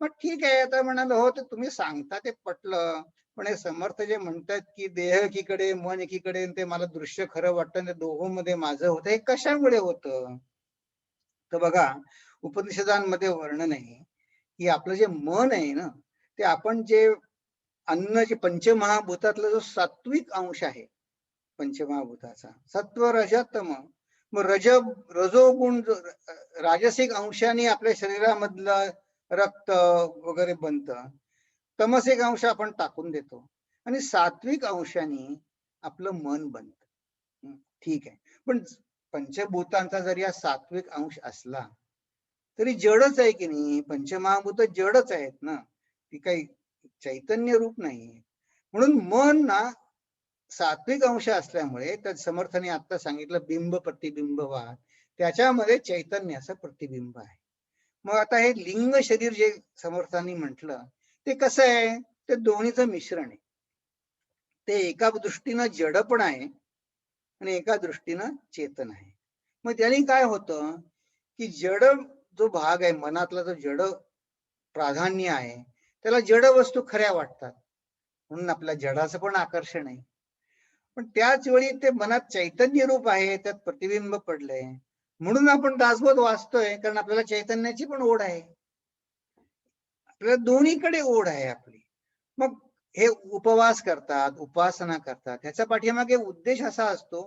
मग ठीक आहे, आता म्हणाल हो ते तुम्ही सांगता ते पटलं. पण हे समर्थ जे म्हणतात की देह एकीकडे मन एकीकडे, ते मला दृश्य खरं वाटतं, ते दोघांमध्ये माझं होतं, हे कशामुळे होतं? तर बघा, उपनिषदांमध्ये वर्णन आहे की आपलं जे मन आहे ना, ते आपण जे अन्न, जे पंचमहाभूतातला जो सात्विक अंश आहे, पंचमहाभूताचा सत्व रज तम, मग रजोगुण जो राजसिक अंशाने आपल्या शरीरामधलं रक्त वगैरे बनतं, तमसिक अंश आपण टाकून देतो आणि सात्विक अंशाने आपलं मन बनतं. ठीक आहे, पण पंचभूतांचा जरी हा सात्विक अंश असला तरी जडच आहे की नाही. पंचमहाभूत जडच आहेत ना, ती काही चैतन्य रूप नाही. म्हणून मन ना सात्विक अंश असल्यामुळे, त्या समर्थाने आता सांगितलं बिंब प्रतिबिंबवाद, त्याच्यामध्ये चैतन्याचं प्रतिबिंब आहे. मग आता हे लिंग शरीर जे समर्थांनी म्हटलं, ते कसं आहे, ते दोन्हीचं मिश्रण आहे. ते एका दृष्टीनं जड पण आहे आणि एका दृष्टीनं चेतन आहे. मग त्याने काय होतं की जड जो भाग आहे, मनातला जो जड प्राधान्य आहे, त्याला जड वस्तू खऱ्या वाटतात, म्हणून आपल्या जडाचं पण आकर्षण आहे. पण त्याच वेळी ते मनात चैतन्य रूप आहे, त्यात प्रतिबिंब पडलंय, म्हणून आपण दासबोध वाचतोय, कारण आपल्याला चैतन्याची पण ओढ आहे. आपल्याला दोन्हीकडे ओढ आहे आपली. मग हे उपवास करतात, उपासना करतात, ह्याच्या पाठीमागे उद्देश असा असतो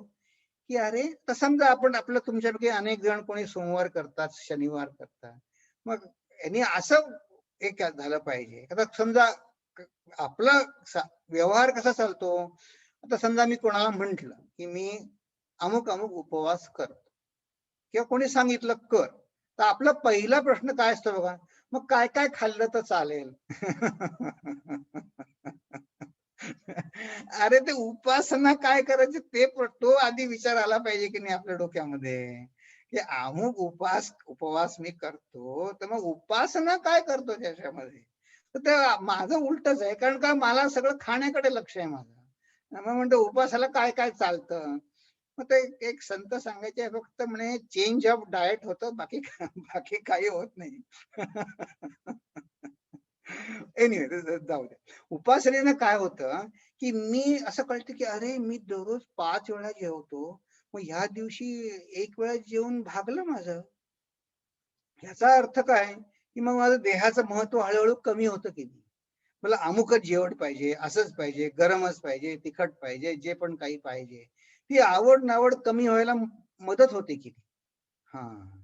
की अरे, तर समजा आपण आपलं, तुमच्यापैकी अनेक जण कोणी सोमवार करतात, शनिवार करतात, मग यांनी असं एक झालं पाहिजे. आता समजा आपला व्यवहार कसा चालतो, आता समजा मी कोणाला म्हंटल की मी अमुक अमुक उपवास करतो, किंवा कोणी सांगितलं कर, तर आपला पहिला प्रश्न काय असतो बघा, मग काय काय खाल्लं तर चालेल? अरे ते उपासना काय करायची ते तो आधी विचार आला पाहिजे की नाही आपल्या डोक्यामध्ये, की अमुक उपवास मी करतो, तर मग उपासना काय करतो त्याच्यामध्ये. तर ते माझं उलटच आहे, कारण का मला सगळं खाण्याकडे लक्ष आहे माझं. मग म्हणतो उपासाला काय काय चालतं. मग ते एक संत सांगायचे, फक्त म्हणे चेंज ऑफ डाएट होतं, बाकी बाकी काही होत नाही. एनिवे जाऊ द्या. उपासनेनं काय होतं, की मी असं कळतं, की अरे मी दररोज 5 वेळा जेवतो. मग ह्या दिवशी 1 वेळा जेवून भागलं माझं. ह्याचा अर्थ काय, की मग माझं देहाचं महत्व हळू कमी होतं की नाही. मला अमुकच जेवण पाहिजे, असंच पाहिजे, गरमच पाहिजे, तिखट पाहिजे, जे पण काही पाहिजे. ती आवड-नावड कमी व्हायला मदत होते की नाही? हां,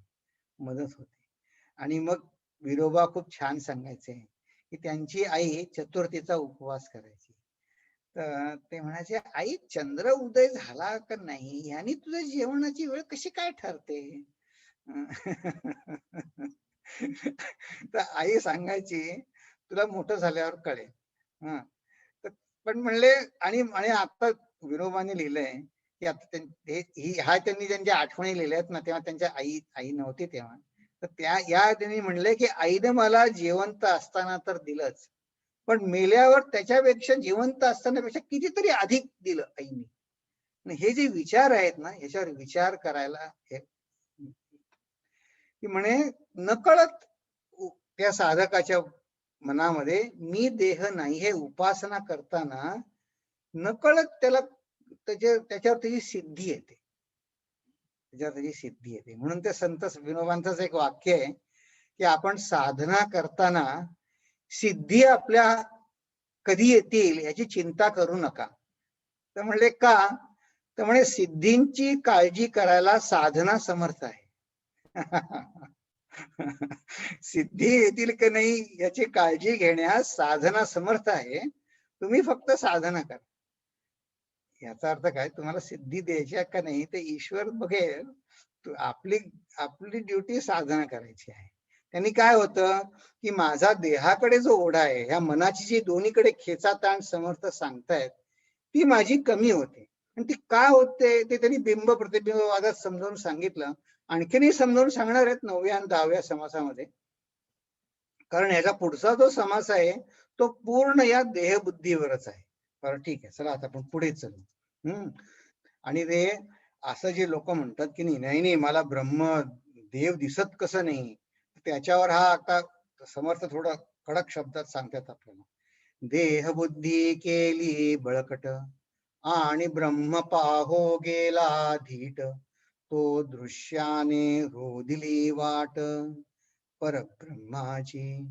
मदत होते. आणि मग विनोबा खूप छान सांगायचे, की त्यांची आई चतुर्थीचा उपवास करायची. तर ते म्हणायचे, "आई, चंद्र उदय झाला का नाही ह्यानी तुझ्या जेवणाची वेळ कशी काय ठरते?" तर आई सांगायची, तुला मोठं झाल्यावर कळेल. हा, पण म्हणले, आणि आणि आता विनोबाने लिहिलंय की आता हा त्यांनी त्यांच्या आठवणी लिहिल्या आहेत ना, तेव्हा त्यांच्या आई आई नव्हती तेव्हा. तर त्यांनी म्हणले की आईने मला जिवंत असताना तर दिलंच, पण मेल्यावर त्याच्यापेक्षा जिवंत असतानापेक्षा कितीतरी अधिक दिलं आईने. हे जे विचार आहेत ना, ह्याच्यावर विचार करायला की म्हणे नकळत त्या साधकाच्या मनामध्ये मी देह नाही हे उपासना करताना नकळत त्याच्यावर त्याची सिद्धी येते, त्याच्यावर त्याची सिद्धी येते. म्हणून ते संत विनोबांचंच एक वाक्य आहे की आपण साधना करताना सिद्धी आपल्या कधी येतील याची चिंता करू नका. तर म्हणले का, तर म्हणे सिद्धींची काळजी करायला साधना समर्थ आहे. सिद्धी येतील की नाही याची काळजी घेण्यास साधना समर्थ आहे. तुम्ही फक्त साधना करा. याचा अर्थ काय, तुम्हाला सिद्धी द्यायची का नाही ते ईश्वर बघेल. आपली आपली ड्युटी साधना करायची आहे. त्यांनी काय होतं की माझा देहाकडे जो ओढा आहे, ह्या मनाची जी दोन्हीकडे खेचाताण समर्थ सांगतायत, ती माझी कमी होते. आणि ती का होते ते त्यांनी बिंब प्रतिबिंबवादात समजावून सांगितलं. आणखीनही समजावून सांगणार आहेत 9व्या आणि 10व्या समासामध्ये. कारण ह्याचा पुढचा जो समास आहे तो पूर्ण या देहबुद्धीवरच आहे. बरं ठीक आहे, चला आता आपण पुढे चलू. आणि ते असं जे लोक म्हणतात की नाही नाही मला ब्रह्म देव दिसत कसं नाही, त्याच्यावर हा आता समर्थ थोडं कडक शब्दात सांगतात आपल्याला. देह बुद्धी केली बळकट आणि ब्रह्म पाहो गेला धीट, तो दृश्याने रोदिली वाट परब्रह्माची,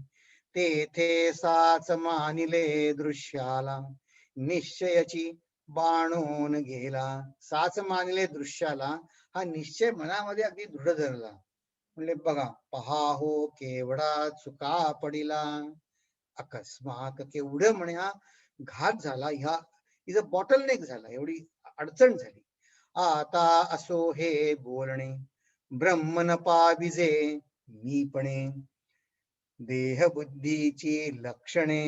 तेथे साच मानिले दृश्याला निश्चयाची बाणून गेला. साच मानिले दृश्याला, हा निश्चय मनामध्ये अगदी दृढ धरला. म्हणले बघा, पहा हो केवढा चुका पडिला अकस्मात, केवढं म्हणे हा घात झाला, ह्या हिचं बॉटलनेक झाला, एवढी अडचण झाली. आता असो हे बोलणे ब्रह्म न पाविजे मीपणे, देह बुद्धीची लक्षणे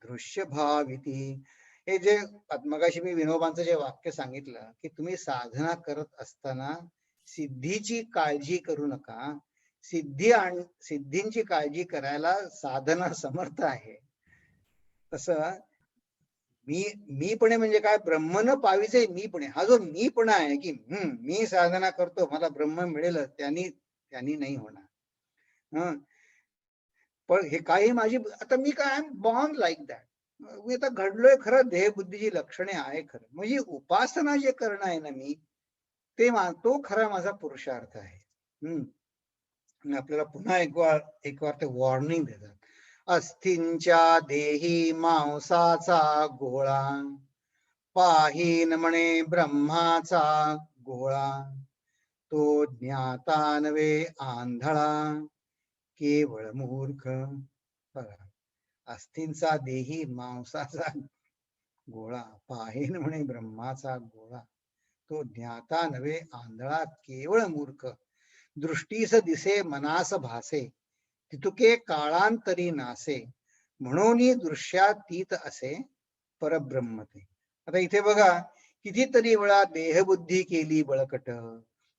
दृश्य भाविती. हे जे मगाशी मी विनोबांचं जे वाक्य सांगितलं की तुम्ही साधना करत असताना सिद्धीची काळजी करू नका, सिद्धींची काळजी करायला साधना समर्थ आहे. तसं मीपणे म्हणजे काय, ब्रह्म न पाविजे मीपणे, हा जो मीपणा आहे की मी साधना करतो मला ब्रह्म मिळेल, त्यांनी नाही होणार. पण हे काही माझी आता मी काय बॉर्न लाईक दॅट, मी आता घडलोय खरं, देहबुद्धीची लक्षणे आहे खरं, म्हणजे उपासना जे करणं आहे ना मी ते तो खरा माझा पुरुषार्थ आहे. आपल्याला पुन्हा एक वार ते वॉर्निंग देतात. अस्थिंच्या देही मांसाचा गोळा, पाहीन म्हणे ब्रह्माचा गोळा, तो ज्ञाता नव्हे आंधळा केवळ मूर्ख. बघा, अस्थींचा देही मांसाचा गोळा, पाहेन म्हणे ब्रह्माचा गोळा, तो ज्ञाता नव्हे आंधळा केवळ मूर्ख, दृष्टीस दिसे मनास भासे, तितुके काळांतरी नासे, म्हणून दृश्यातीत असे परब्रह्म ते. आता इथे बघा, कितीतरी वेळा देहबुद्धी केली बळकट,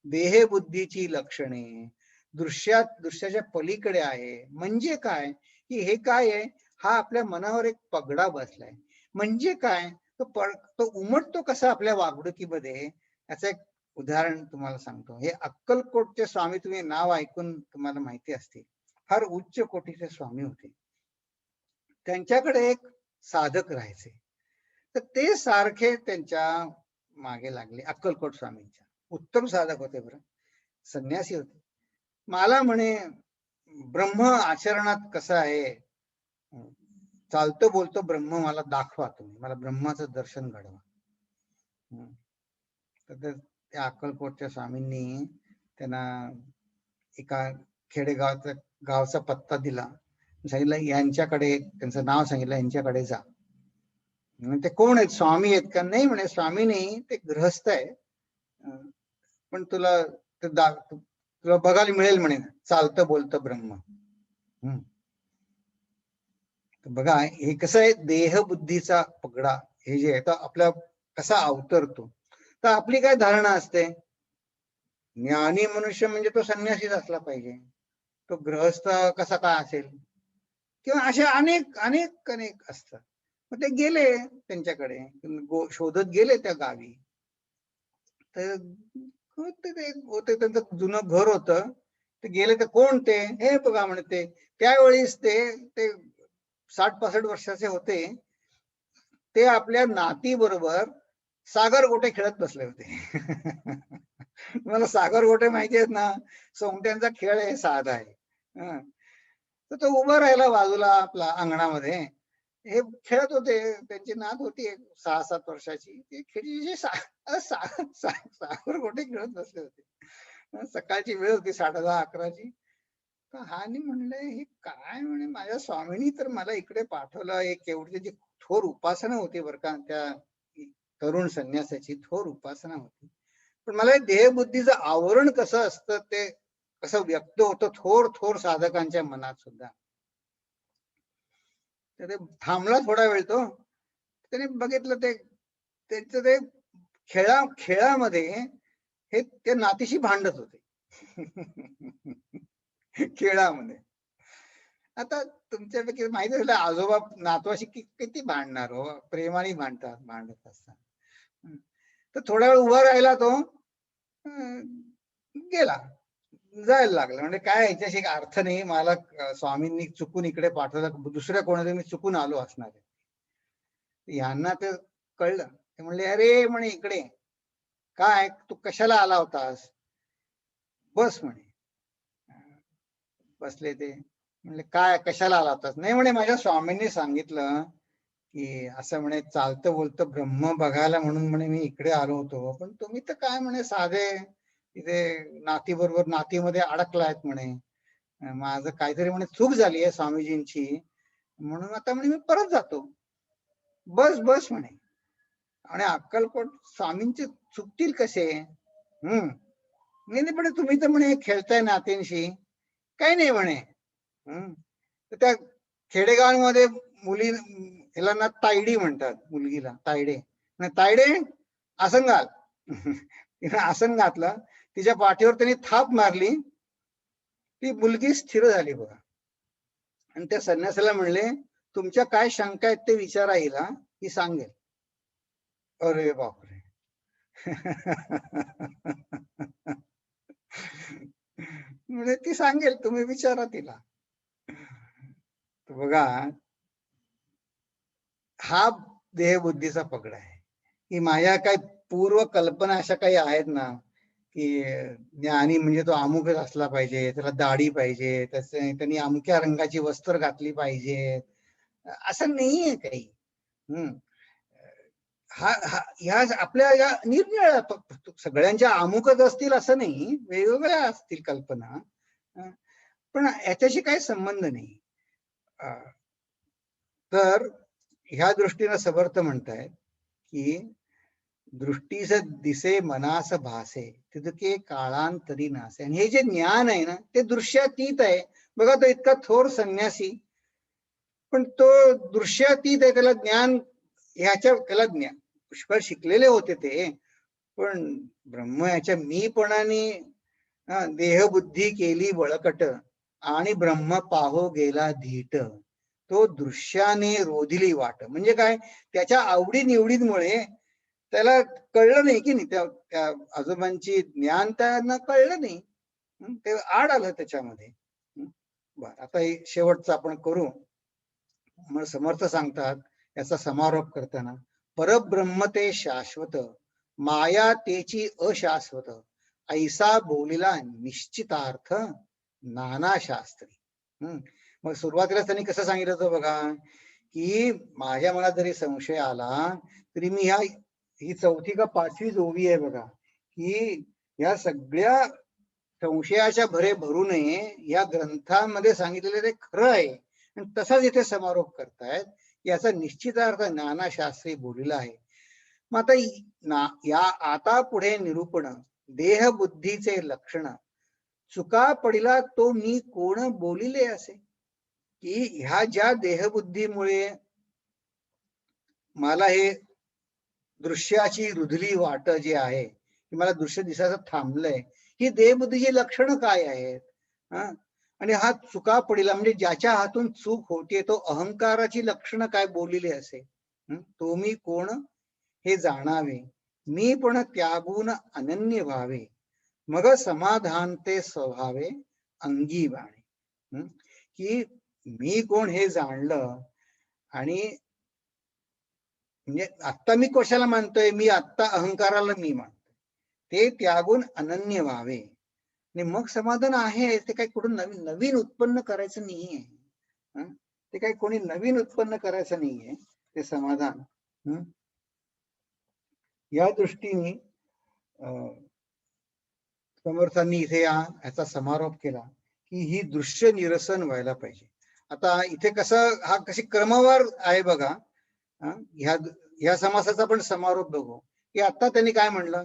देहबुद्धीची लक्षणे दृश्याच्या पलीकडे आहे. म्हणजे काय की हे काय आहे, हा आपल्या मनावर एक पगडा बसलाय. म्हणजे काय, तो उमटतो कसा आपल्या वागणुकीमध्ये, याचं एक उदाहरण तुम्हाला सांगतो. हे अक्कलकोटचे स्वामी, तुम्ही नाव ऐकून तुम्हाला माहिती असते, फार उच्च कोटीचे स्वामी होते. त्यांच्याकडे एक साधक राहायचे, तर ते सारखे त्यांच्या मागे लागले. अक्कलकोट स्वामींच्या उत्तम साधक होते बरं, संन्यासी होते. मला म्हणे ब्रह्म आचरणात कसं आहे, चालतो बोलतो ब्रह्म मला दाखवा, तुम्ही मला ब्रह्माचं दर्शन घडवा. तर त्या अक्कलकोटच्या स्वामींनी त्यांना एका गावचा पत्ता दिला, सांगितलं यांच्याकडे, त्यांचं नाव सांगितलं, यांच्याकडे जा. ते कोण आहेत, स्वामी आहेत का? नाही म्हणे स्वामी नाही, ते गृहस्थ आहे, पण तुला तुला बघायला मिळेल म्हणे चालतं बोलतं ब्रह्म. तर बघा हे कसं आहे, देह बुद्धीचा पगडा हे जे आहे तर आपल्या कसा अवतरतो. तर आपली काय धारणा असते, ज्ञानी मनुष्य म्हणजे तो संन्यासीच असला पाहिजे, तो गृहस्थ कसा काय असेल, किंवा अशा अनेक अनेक अनेक असतात. मग ते गेले त्यांच्याकडे, शोधत गेले त्या गावी. तर होते त्यांचं जुनं घर होतं. ते गेले तर कोण ते, हे बघा म्हणते त्यावेळेस ते 60-65 वर्षाचे होते. ते आपल्या नाती बरोबर सागर गोटे खेळत बसले होते. मला सागर गोटे माहिती आहेत ना, सोंगट्यांचा खेळ आहे, साधा आहे. तर तो उभा राहिला बाजूला आपला अंगणामध्ये, हे खेळत होते. त्यांची नात होती 6-7 वर्षाची, ती खेळी सागर गोटे खेळत बसले होते. सकाळची वेळ होती 10:30-11ची. तर हानी म्हणले हे काय, म्हणे माझ्या स्वामींनी तर मला इकडे पाठवलं. एक एवढी त्याची थोर उपासना होती बरं का, त्या तरुण संन्यासाची थोर उपासना होती. पण मला देहबुद्धीचं आवरण कसं असतं, ते कसं व्यक्त होतं थोर थोर साधकांच्या मनात सुद्धा. तर ते थांबला थोडा वेळ तो. त्याने बघितलं ते त्यांचं ते खेळामध्ये हे त्या नातीशी भांडत होते. खेळामध्ये. आता तुमच्यापैकी माहिती झालं, आजोबा नातवाशी किती भांडणार हो, प्रेमाने भांडत असतात. तर थोडा वेळ उभा राहिला तो, गेला, जायला लागला. म्हणजे काय याच्याशी अर्थ नाही, मला स्वामींनी चुकून इकडे पाठवलं, दुसऱ्या कोणाला मी चुकून आलो असणार आहे. यांना ते कळलं. ते म्हणले अरे म्हणे इकडे काय, तू कशाला आला होतास, बस म्हणे. बसले ते. म्हणले काय कशाला आला होतास, नाही म्हणे माझ्या स्वामींनी सांगितलं की असं म्हणे चालतं बोलतं ब्रह्म बघायला म्हणून म्हणे मी इकडे आलो होतो. पण तुम्ही तर काय म्हणे साधे इथे नाती बरोबर नातीमध्ये अडकलायत म्हणे. माझं काहीतरी म्हणे चूक झाली आहे स्वामीजींची, म्हणून आता म्हणे मी परत जातो. बस बस म्हणे. आणि अक्कलकोट स्वामींचे चुकतील कसे. नाही पण तुम्ही तर म्हणे खेळताय नातींशी, काही नाही म्हणे. तर त्या खेडेगावांमध्ये मुली हिला ना तायडी म्हणतात, मुलगीला तायडे. तायडे आसन घाल. तिने आसन घातलं, तिच्या पाठीवर त्यांनी थाप मारली, ती मुलगी स्थिर झाली बघा. आणि त्या संन्यासाला म्हणले तुमच्या काय शंका आहेत ते विचारा हिला, ती सांगेल. अरे बापरे. म्हणजे ती सांगेल, तुम्ही विचारा तिला. बघा हा देहबुद्धीचा पगडा आहे, की माझ्या काही पूर्व कल्पना अशा काही आहेत ना, की ज्ञानी म्हणजे तो अमुकच असला पाहिजे, त्याला दाढी पाहिजे, त्यांनी अमुक्या रंगाची वस्त्र घातली पाहिजे, असं नाहीये काही. ह्या आपल्या या निरनिराळ्या सगळ्यांच्या अमुकच असतील असं नाही, वेगवेगळ्या असतील कल्पना. पण याच्याशी काही संबंध नाही. तर ह्या दृष्टीनं समर्थ म्हणतायत की दृष्टीस दिसे मनास भासे तितके काळांतरी नासे. आणि हे जे ज्ञान आहे ना, ते दृश्यातीत आहे. बघा तो इतका थोर संन्यासी, पण तो दृश्यातीत आहे. त्याला ज्ञान त्याला ज्ञान पुष्कळ शिकलेले होते ते, पण ब्रह्म याच्या मीपणाने देहबुद्धी केली बळकट आणि ब्रह्म पाहो गेला धीट. तो दृश्याने रोधिली वाट. म्हणजे काय, त्याच्या आवडी निवडींमुळे त्याला कळलं नाही की नाही, त्या आजोबांची ज्ञान त्यांना कळलं नाही, ते आड आलं त्याच्यामध्ये. बर, आता शेवटचं आपण करू. मग समर्थ सांगतात याचा समारोप करताना, परब्रह्म ते शाश्वत, माया तेची अशाश्वत, ऐसा बोलिला निश्चितार्थ नाना शास्त्री. मग सुरुवातीला त्यांनी कसं सांगितलं होतं बघा, की माझ्या मनात जरी संशय आला तरी मी ही 4थी का 5वी ओवी आहे बघा, की या सगळ्या संशयाच्या भरे भरू नये, या ग्रंथांमध्ये सांगितलेलं ते खरं आहे. आणि तसाच इथे समारोप करतायत, याचा निश्चितार्थ नाना शास्त्री बोललेला आहे. मग आता या आता पुढे निरूपण देहबुद्धीचे लक्षण चुका पडिला तो मी कोण बोलिले असे, की ह्या ज्या देहबुद्धीमुळे मला हे दृश्याची रुधली वाट जी आहे, की मला दृश्य दिसायचं थांबलंय, ही देहबुद्धीची लक्षणं काय आहेत? हा, आणि हा चुका पडिला म्हणजे ज्याच्या हातून चूक होते तो अहंकाराची लक्षणं काय बोलिले असे. तो मी कोण हे जाणावे, मी पण त्यागून अनन्य व्हावे, मग समाधान ते स्वभावे अंगी बाणे. की मी कोण हे जाणलं, आणि म्हणजे आत्ता मी कशाला मानतोय, मी आत्ता अहंकाराला मी मानतोय, ते त्यागून अनन्य व्हावे, आणि मग समाधान आहे. ते काही कुठून नवीन नवीन उत्पन्न करायचं नाहीये. ते काही कोणी नवीन उत्पन्न करायचं नाहीये ते समाधान. या दृष्टीने समर्थांनी इथे याचा समारोप केला की ही दृश्य निरसन व्हायला पाहिजे. आता इथे कसं हा कशी क्रमवार आहे बघा. ह्या समासाचा पण समारोप बघू की आता त्यांनी काय म्हणलं,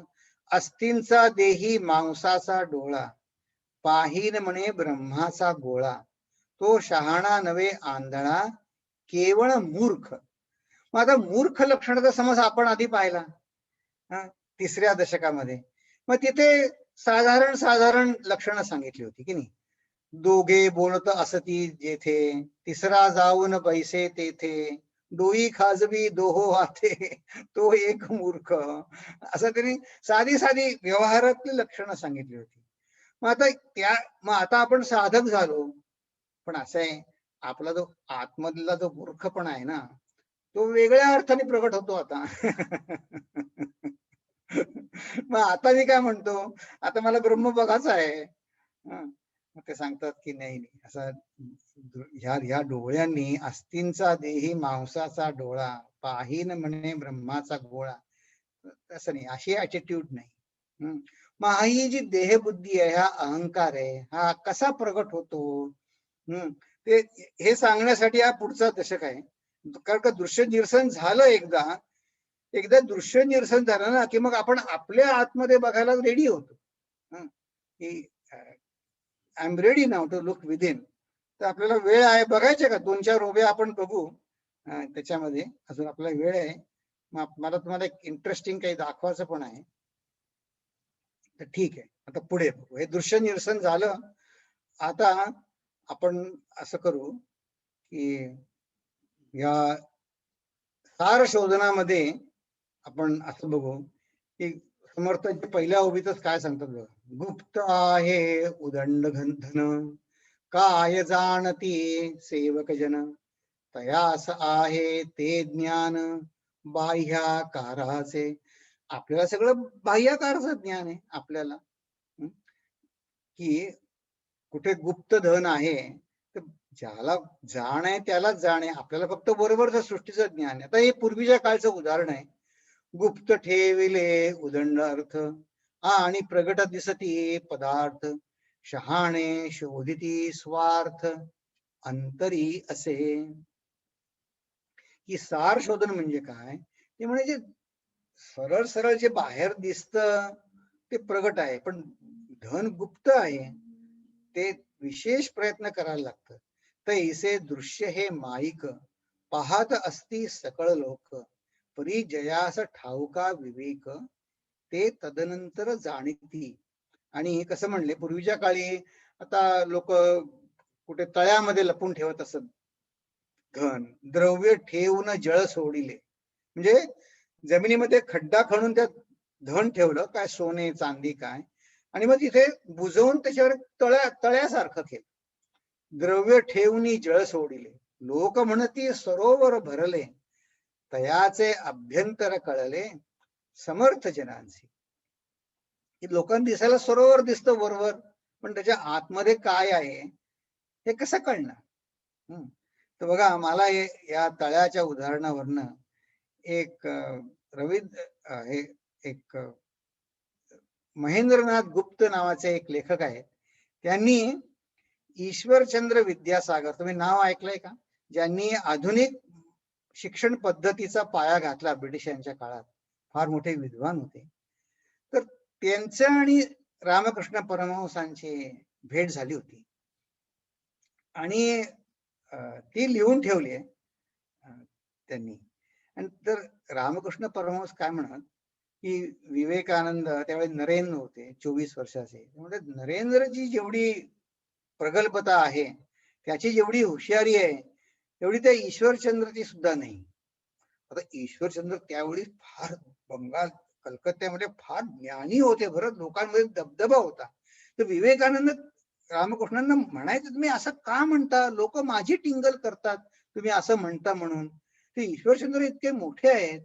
अस्तींचा देही मांसाचा डोळा, पाहीन म्हणे ब्रह्माचा गोळा, तो शहाणा नवे आंधळा केवळ मूर्ख. मग आता मूर्ख लक्षणाचा समास आपण आधी पाहिला तिसऱ्या दशकामध्ये. मग तिथे साधारण लक्षणं सांगितली होती की नाही. दोघे बोलत असती जेथे, तिसरा जाऊन बैसे तेथे, डोई खाजवी दोहो हाते, तो एक मूर्ख. असं त्यांनी साधी साधी व्यवहारातली लक्षणं सांगितली होती. मग आता आपण साधक झालो, पण असं आहे आपला जो आतमधला जो मूर्खपणा आहे ना, तो वेगळ्या अर्थाने प्रगट होतो आता. मग आता मी काय म्हणतो, आता मला ब्रह्म बघायचं आहे. मग ते सांगतात की नाही नाही, असं ह्या डोळ्यांनी अस्तींचा देही मांसाचा डोळा, पाहीन म्हणे ब्रह्माचा गोळा, तसं नाही, अशी ऍटिट्यूड नाही. मग ही जी देहबुद्धी आहे, हा अहंकार आहे, हा कसा प्रगट होतो ते हे सांगण्यासाठी हा पुढचा दशक आहे. कारण का दृश्य निरसन झालं एकदा दृश्य निरसन झालं ना की मग आपण आपल्या आतमध्ये बघायला रेडी होतो. की I am ready now to look within. तर आपल्याला वेळ आहे बघायचे का 2-4 उभे आपण बघू त्याच्यामध्ये, अजून आपल्याला वेळ आहे. मग मला तुम्हाला एक इंटरेस्टिंग काही दाखवायचं पण आहे. तर ठीक आहे, आता पुढे बघू. हे दृश्य निरसन झालं. आता आपण असं करू की या सार शोधनामध्ये आपण असं बघू की समर्थांच्या पहिल्या उभीतच काय सांगतात बघा. गुप्त आहे उदंड धन, काय जाणती सेवक जन, तयास आहे ते ज्ञान बाह्याकाराचे. आपल्याला सगळं बाह्याकाराचं ज्ञान आहे आपल्याला, की कुठे गुप्त धन आहे, तर ज्याला जाण आहे त्यालाच जाण आहे. आपल्याला फक्त बरोबरचं सृष्टीचं ज्ञान आहे. आता हे पूर्वीच्या काळचं उदाहरण आहे. गुप्त ठेविले उदंड अर्थ, आणि प्रगट दिसती पदार्थ, शहाणे शोधिती स्वार्थ अंतरी असे. की सार शोधन म्हणजे काय, ते म्हणजे सरळ सरळ जे बाहेर दिसतं ते प्रगट आहे, पण धन गुप्त आहे, ते विशेष प्रयत्न करायला लागतं. तैसे दृश्य हे माईक, पाहत असती सकळ लोक, परी जयास ठाऊका विवेक, ते तदनंतर जाणती. आणि कसं म्हणले पूर्वीच्या काळी, आता लोक कुठे तळ्यामध्ये लपून ठेवत असत धन, द्रव्य ठेवून जळ सोडिले. म्हणजे जमिनीमध्ये खड्डा खणून त्यात धन ठेवलं, काय सोने चांदी काय, आणि मग तिथे बुजवून त्याच्यावर तळ्यासारखं केलं. द्रव्य ठेवून जळ सोडिले, लोक म्हणती सरोवर भरले, तयाचे अभ्यंतर कळले समर्थ जनांचे. लोकांना दिसायला सरोवर दिसतं वरवर, पण त्याच्या आतमध्ये काय आहे हे कसं कळणार. तर बघा, मला या तळ्याच्या उदाहरणावरनं एक हे एक महेंद्रनाथ गुप्त नावाचे एक लेखक आहेत, त्यांनी ईश्वरचंद्र विद्यासागर, तुम्ही नाव ऐकलंय का, ज्यांनी आधुनिक शिक्षण पद्धतीचा पाया घातला ब्रिटिशांच्या काळात, फार मोठे विद्वान होते. तर त्यांचं आणि रामकृष्ण परमहंसांचे भेट झाली होती आणि ती लिहून ठेवली आहे त्यांनी. आणि तर रामकृष्ण परमहंस काय म्हणत की विवेकानंद त्यावेळी नरेंद्र होते 24 वर्षाचे. म्हणजे नरेंद्रची जेवढी प्रगल्भता आहे, त्याची जेवढी हुशारी आहे, तेवढी त्या ईश्वरचंद्रची सुद्धा नाही. आता ईश्वरचंद्र त्यावेळी फार बंगाल कलकत्त्यामध्ये फार ज्ञानी होते, बरं लोकांमध्ये दबदबा होता. तर विवेकानंद रामकृष्णांना म्हणायचं तुम्ही असं का म्हणता, लोक माझी टिंगल करतात तुम्ही असं म्हणता म्हणून. ते ईश्वरचंद्र इतके मोठे आहेत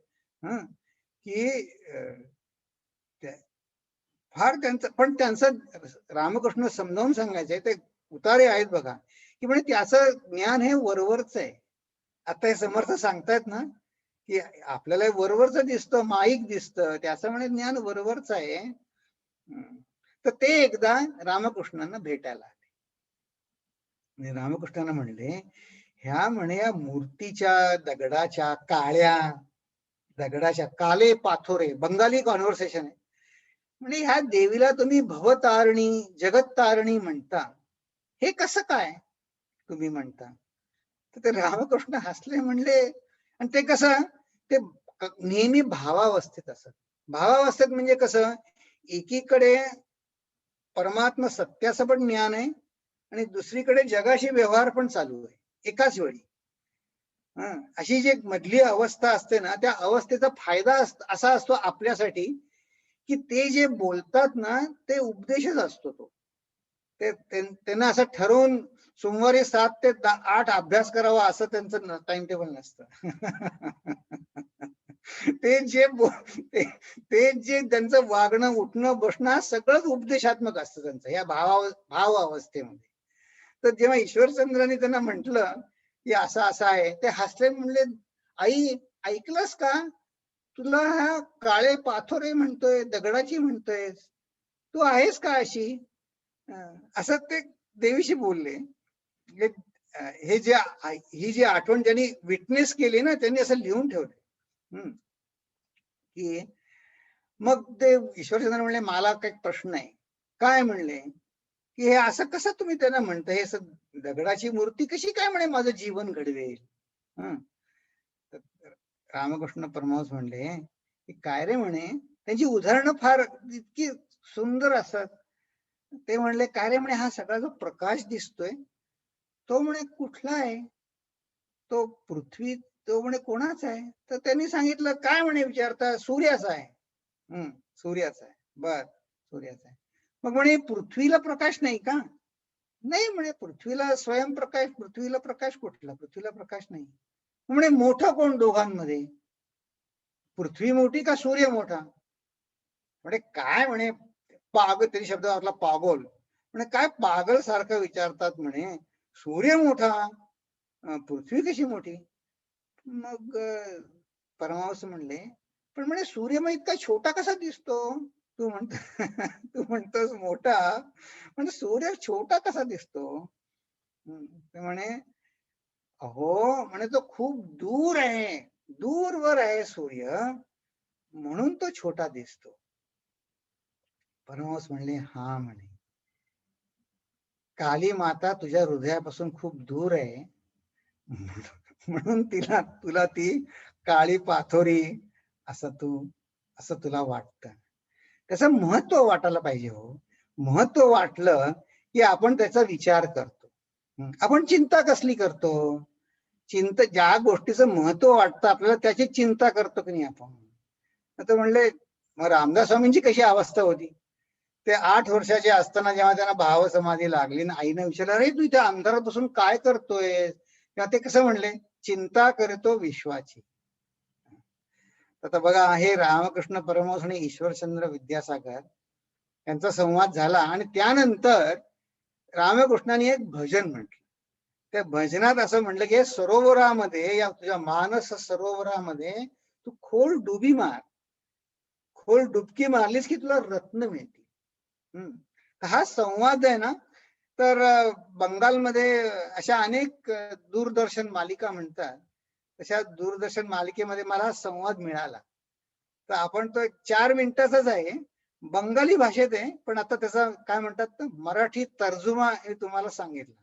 की फार त्यांचं, पण त्यांचं रामकृष्ण समजावून सांगायचंय ते उतारे आहेत बघा, की म्हणजे त्याचं ज्ञान हे वरवरच आहे. आता हे समर्थ सांगतायत ना की आपल्याला वरवरच दिसतं, माईक दिसतं, त्याचं म्हणे ज्ञान वरवरच आहे. तर ते एकदा रामकृष्णांना भेटायला आले. रामकृष्णांना म्हणले, ह्या म्हणे या मूर्तीच्या दगडाच्या दगडाच्या काले पाथोरे, बंगाली कॉन्व्हर्सेशन आहे. म्हणजे ह्या देवीला तुम्ही भवतारणी जगत्तारणी म्हणता, हे कसं काय तुम्ही म्हणता? तर ते रामकृष्ण हसले, म्हणले, आणि ते कसं ते नेहमी भावावस्थेत असत. भावावस्थेत म्हणजे कसं, एकीकडे परमात्मा सत्याचं पण ज्ञान आहे आणि दुसरीकडे जगाशी व्यवहार पण चालू आहे एकाच वेळी. अशी जी मधली अवस्था असते ना, त्या अवस्थेचा फायदा असा असतो आपल्यासाठी की ते जे बोलतात ना ते उपदेशच असतो तो. त्यांना असं ठरवून सोमवारी 7 ते 8 अभ्यास करावा असं त्यांचं टाइम टेबल नसतं. ते जे ते जे त्यांचं वागणं उठणं बसणं सगळंच उपदेशात्मक असतं त्यांचं या भाव अवस्थेमध्ये. तर जेव्हा ईश्वरचंद्रांनी त्यांना म्हटलं की असं असं आहे, ते हसले, म्हणले, आई ऐकलंस का, तुला हा काळे पाथोरे म्हणतोय, दगडाची म्हणतोय, तू आहेस का अशी, असं ते देवीशी बोलले. हे जे ही जी आठवण ज्यांनी विटनेस केली ना, त्यांनी असं लिहून ठेवलं की मग ते ईश्वरचंद्र म्हणले, मला काही प्रश्न आहे. काय म्हणले की हे असं कसं तुम्ही त्यांना म्हणता, हे दगडाची मूर्ती कशी काय म्हणे माझं जीवन घडवेल. रामकृष्ण परमहंस म्हणले की काय रे म्हणे, त्यांची उदाहरणं फार इतकी सुंदर असतात. ते म्हणले, काय रे म्हणे, हा सगळा जो प्रकाश दिसतोय तो म्हणे कुठला आहे, तो पृथ्वी, तो म्हणे कोणाचा आहे. तर त्यांनी सांगितलं, काय म्हणे विचारता, सूर्याचा आहे. सूर्याचा आहे. बर, सूर्याचा आहे. मग म्हणे पृथ्वीला प्रकाश नाही का? नाही म्हणे, पृथ्वीला स्वयंप्रकाश, पृथ्वीला प्रकाश कुठला, पृथ्वीला प्रकाश नाही. म्हणे मोठं कोण दोघांमध्ये, पृथ्वी मोठी का सूर्य मोठा? म्हणे काय म्हणे पागल, तरी शब्द वाटला पागल. म्हणे काय पागल सारखं विचारतात म्हणे, सूर्य मोठा पृथ्वी कशी मोठी? मग परमहंस म्हणले, पण म्हणे सूर्य मग इतका छोटा कसा दिसतो, तू म्हणतो तू म्हणतोस मोठा, म्हणजे सूर्य छोटा कसा दिसतो? ते म्हणे, अहो म्हणे तो खूप दूर आहे, दूरवर आहे सूर्य, म्हणून तो छोटा दिसतो. परमहंस म्हणले, हा म्हणे, काली माता तुझ्या हृदयापासून खूप दूर आहे, म्हणून तुला ती काळी पाथोरी असं तुला वाटतं. त्याचं महत्व वाटायला पाहिजे. हो, महत्व वाटलं की आपण त्याचा विचार करतो. आपण चिंता कसली करतो, ज्या गोष्टीचं महत्व वाटतं आपल्याला त्याची चिंता करतो की नाही आपण. आता म्हणले, मग रामदास स्वामींची कशी अवस्था होती, ते 8 वर्षाचे असताना जेव्हा त्यांना भाव समाधी लागली ना, आईनं विचारलं, अरे तू इथे अंधारात बसून काय करतोय, तेव्हा ते कसं म्हणले, चिंता करतो विश्वाची. आता बघा, हे रामकृष्ण परमहंस आणि ईश्वरचंद्र विद्यासागर यांचा संवाद झाला आणि त्यानंतर रामकृष्णांनी एक भजन म्हटलं. त्या भजनात असं म्हटलं की सरोवरामध्ये, या तुझ्या मानस सरोवरामध्ये तू खोल डुबी मार, खोल डुबकी मारलीस की तुला रत्न मिळतील. हा संवाद आहे ना, तर बंगालमध्ये अशा अनेक दूरदर्शन मालिका म्हणतात, तशा दूरदर्शन मालिकेमध्ये मला संवाद मिळाला. तर आपण तो 4 मिनिटाचाच आहे, बंगाली भाषेत आहे, पण आता त्याचा काय म्हणतात ना, मराठी तर्जुमा हे तुम्हाला सांगितलं.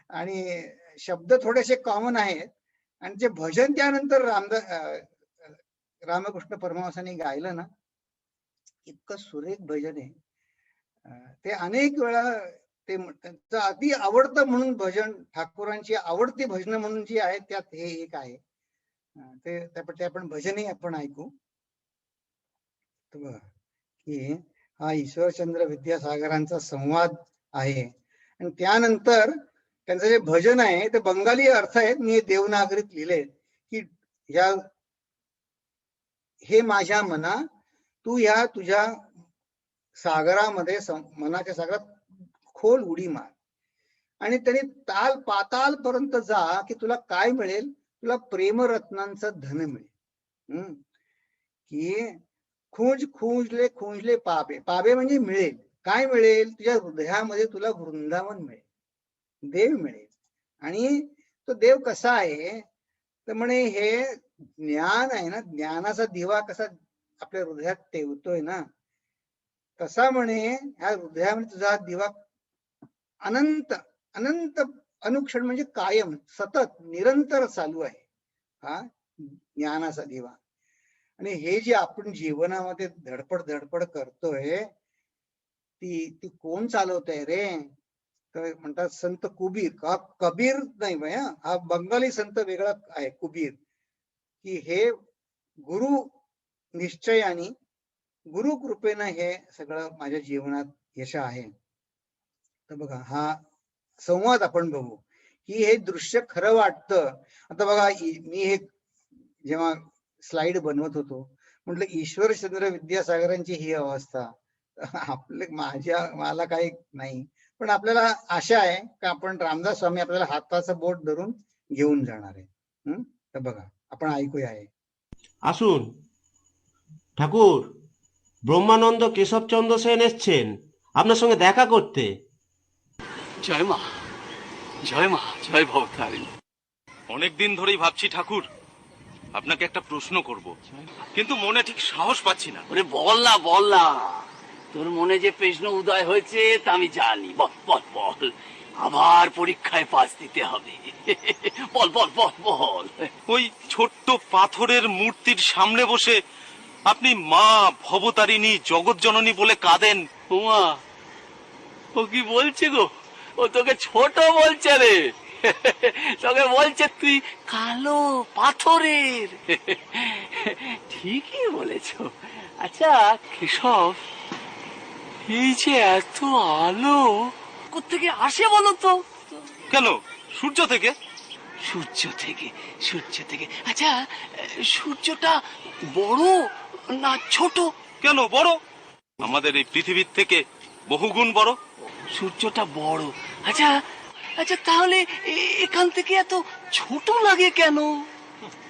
आणि शब्द थोडेसे कॉमन आहेत आणि जे भजन त्यानंतर रामकृष्ण परमहंसांनी गायलं ना, इतकं सुरेख भजन आहे. ते अनेक वेळा त्यांचं अति आवडतं म्हणून भजन, ठाकूरांची आवडती भजन म्हणून जी आहेत त्यात हे एक आहे. ते आपण भजनही आपण ऐकू. की हा ईश्वरचंद्र विद्यासागरांचा संवाद आहे आणि त्यानंतर त्यांचं जे भजन आहे ते बंगाली अर्थ आहेत, मी देवनागरीत लिहिले की या हे माझ्या मना तू या तुझ्या सागरामध्ये मनाच्या सागरात खोल उडी मार आणि त्यांनी ताल पाताल पर्यंत जा की तुला काय मिळेल, तुला प्रेमरत्नांचं धन मिळेल. की खुंजले खुंजले पाबे, पाबे म्हणजे मिळेल, काय मिळेल, तुझ्या हृदयामध्ये तुला वृंदावन मिळेल, देव मिळेल. आणि तो देव कसा आहे तर म्हणे हे ज्ञान आहे ना, ज्ञानाचा दिवा कसा आपल्या हृदयात तेवतोय ना, तसा म्हणे ह्या हृदयामध्ये तुझा दिवा अनंत अनंत अनुक्षण म्हणजे कायम सतत निरंतर चालू आहे हा ज्ञानाचा दिवा. आणि हे जे आपण जीवनामध्ये धडपड करतोय ती कोण चालवतंय रे, तर म्हणतात संत कुबीर. का कबीर नाही बाय, हा बंगाली संत वेगळा आहे कुबीर. की हे गुरु निश्चयाने गुरु कृपेनं हे सगळं माझ्या जीवनात यश आहे. तर बघा हा संवाद आपण बघू की हे दृश्य खरं वाटतं. आता बघा मी हे जेव्हा स्लाइड बनवत होतो म्हटलं ईश्वरचंद्र विद्यासागरांची ही अवस्था, मला काही नाही, पण आपल्याला आशा आहे की आपण रामदास स्वामी आपल्याला हाताचं बोट धरून घेऊन जाणार आहे. तर बघा आपण ऐकूया आहे. আসুন ঠাকুর, ব্রহ্মানন্দ কেশবচন্দ্র সেন এসছেন আপনার সঙ্গে দেখা করতে। জয় মা, জয় মা, জয় ভবতারিণী। অনেকদিন ধরেই ভাবছি ঠাকুর আপনাকে একটা প্রশ্ন করব, কিন্তু মনে ঠিক সাহস পাচ্ছি না। ওরে বল না, বল না, তোর মনে যে প্রশ্ন উদয় হয়েছে তা আমি জানি। বল বল বল, আবার পরীক্ষায় পাস দিতে হবে। বল বল বল বল। ওই ছোট্ট পাথরের মূর্তির সামনে বসে আপনি মা ভবতারিণী জগৎ জননী বলে কাঁদেন। উমা, ও কি বলছে গো? ও তোকে ছোট বলছে রে, তোকে বলছে তুই কালো পাথরের। ঠিকই বলেছ। আচ্ছা কেশব, এই যে এত আলো কোত্থেকে আসে বলো তো? কেন, সূর্য থেকে? সূর্য থেকে? সূর্য থেকে? আচ্ছা সূর্যটা বড় না ছোট? কেন বড়, আমাদের এই পৃথিবীর থেকে বহুগুণ বড়। সূর্যটা বড়, আচ্ছা আচ্ছা তাহলে এখান থেকে এত ছোট লাগে কেন?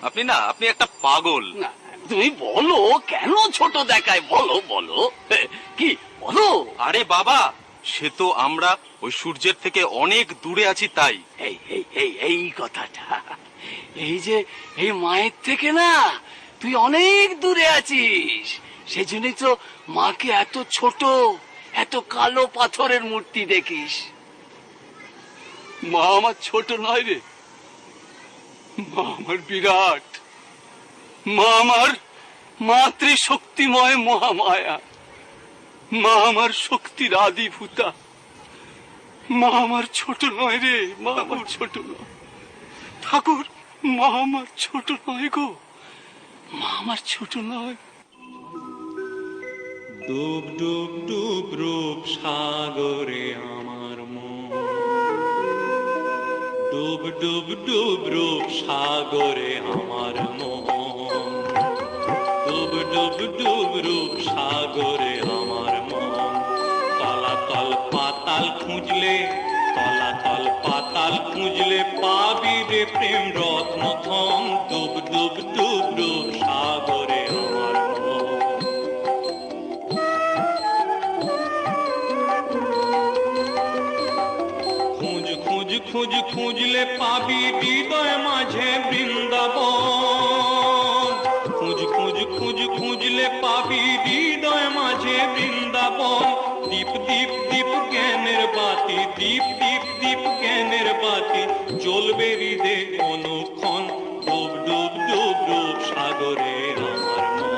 আপনি একটা পাগল। না, তুমি বলো কেন ছোট দেখায়, বলো বলো, কি বলো। আরে বাবা, সে তো আমরা ওই সূর্যের থেকে অনেক দূরে আছি তাই। এই এই এই এই কথাটা, এই যে এই মায়ের থেকে না তুই অনেক দূরে আছিস, সেই জন্যই তো মাকে এত ছোট, এত কালো পাথরের মূর্তি দেখিস। মা আমার ছোট নয় রে, মা আমার বিরাট, মা আমার মাতৃশক্তিময় মহামায়া, মা আমার শক্তির আদিভূতা। মা আমার ছোট নয় রে, মা আমার ছোট নয় ঠাকুর, মা আমার ছোট নয় গো, মা আমার ছোট নয়। ডুব ডুব ডুব রূপ সাগরে আমার মন, ডুব ডুব ডুব রূপ সাগরে আমার মন, ডুব ডুব ডুব রূপ সাগরে আমার মন। তলাতল পাতাল খুঁজলে, তলাতল পাতাল খুঁজলে পাবি রে প্রেম রত্ন ধন। ডুব ডুব ডুব রূপ সাগরে আমার মন। খুঁজ খুঁজ খুঁজ খুঁজলে পাবি হৃদয় মাঝে বৃন্দাবন। খুঁজ খুঁজ খুঁজ খুঁজলে খুঁজলে পাবি হৃদয় মাঝে বৃন্দাবন। দীপ দীপ দীপ জ্ঞানের বাতি, দীপ দীপ দীপ জ্ঞানের বাতি, জ্বলবে হৃদয়ে অনুক্ষণ। ডুব ডুব ডুব ডুব সাগরে আমার মন।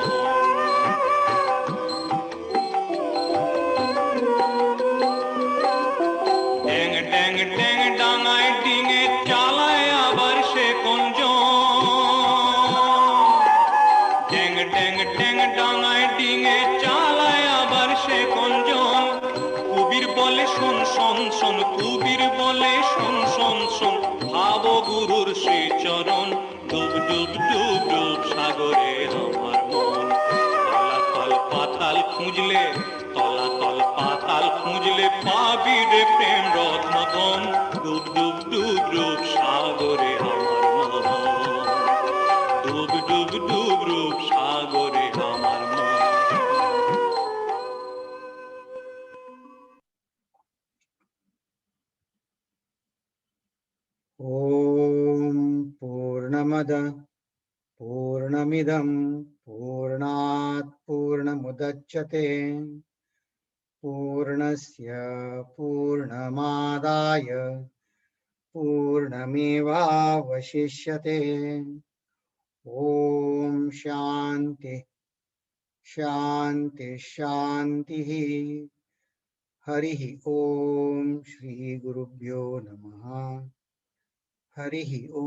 ড্যাং ড্যাং ড্যাং ডাঙায় ডিঙে চালায় আবার সে কঞ্জন। ড্যাং ড্যাং ড্যাং ডাঙায় ডিঙে চালায় আবার সে কঞ্জন। কুবির বলে শোন শোন শোন, কুবির বলে শোন শোন শোন, ভাব গুরুর শ্রীচরণ। ডুব ডুব ডুব ডুব সাগরে আমার মন। তলাতল পাতাল খুঁজলে, তলাতল পাতাল খুঁজলে পাবি রে প্রেম রত্নধন। ডুব ডুব ডুব ডুব সাগরে আমার মন। ডুব ডুব ডুব ডুব সাগরে আমার মন। ॐ पूर्णमद पूर्णमिदं पूर्णात् पूर्णमुदच्यते पूर्णस्य पूर्णमादाय पूर्णमेवावशिष्यते। ॐ शान्ति शान्ति शान्तिः। हरिः ॐ श्री गुरुभ्यो नमः। हरिः ॐ।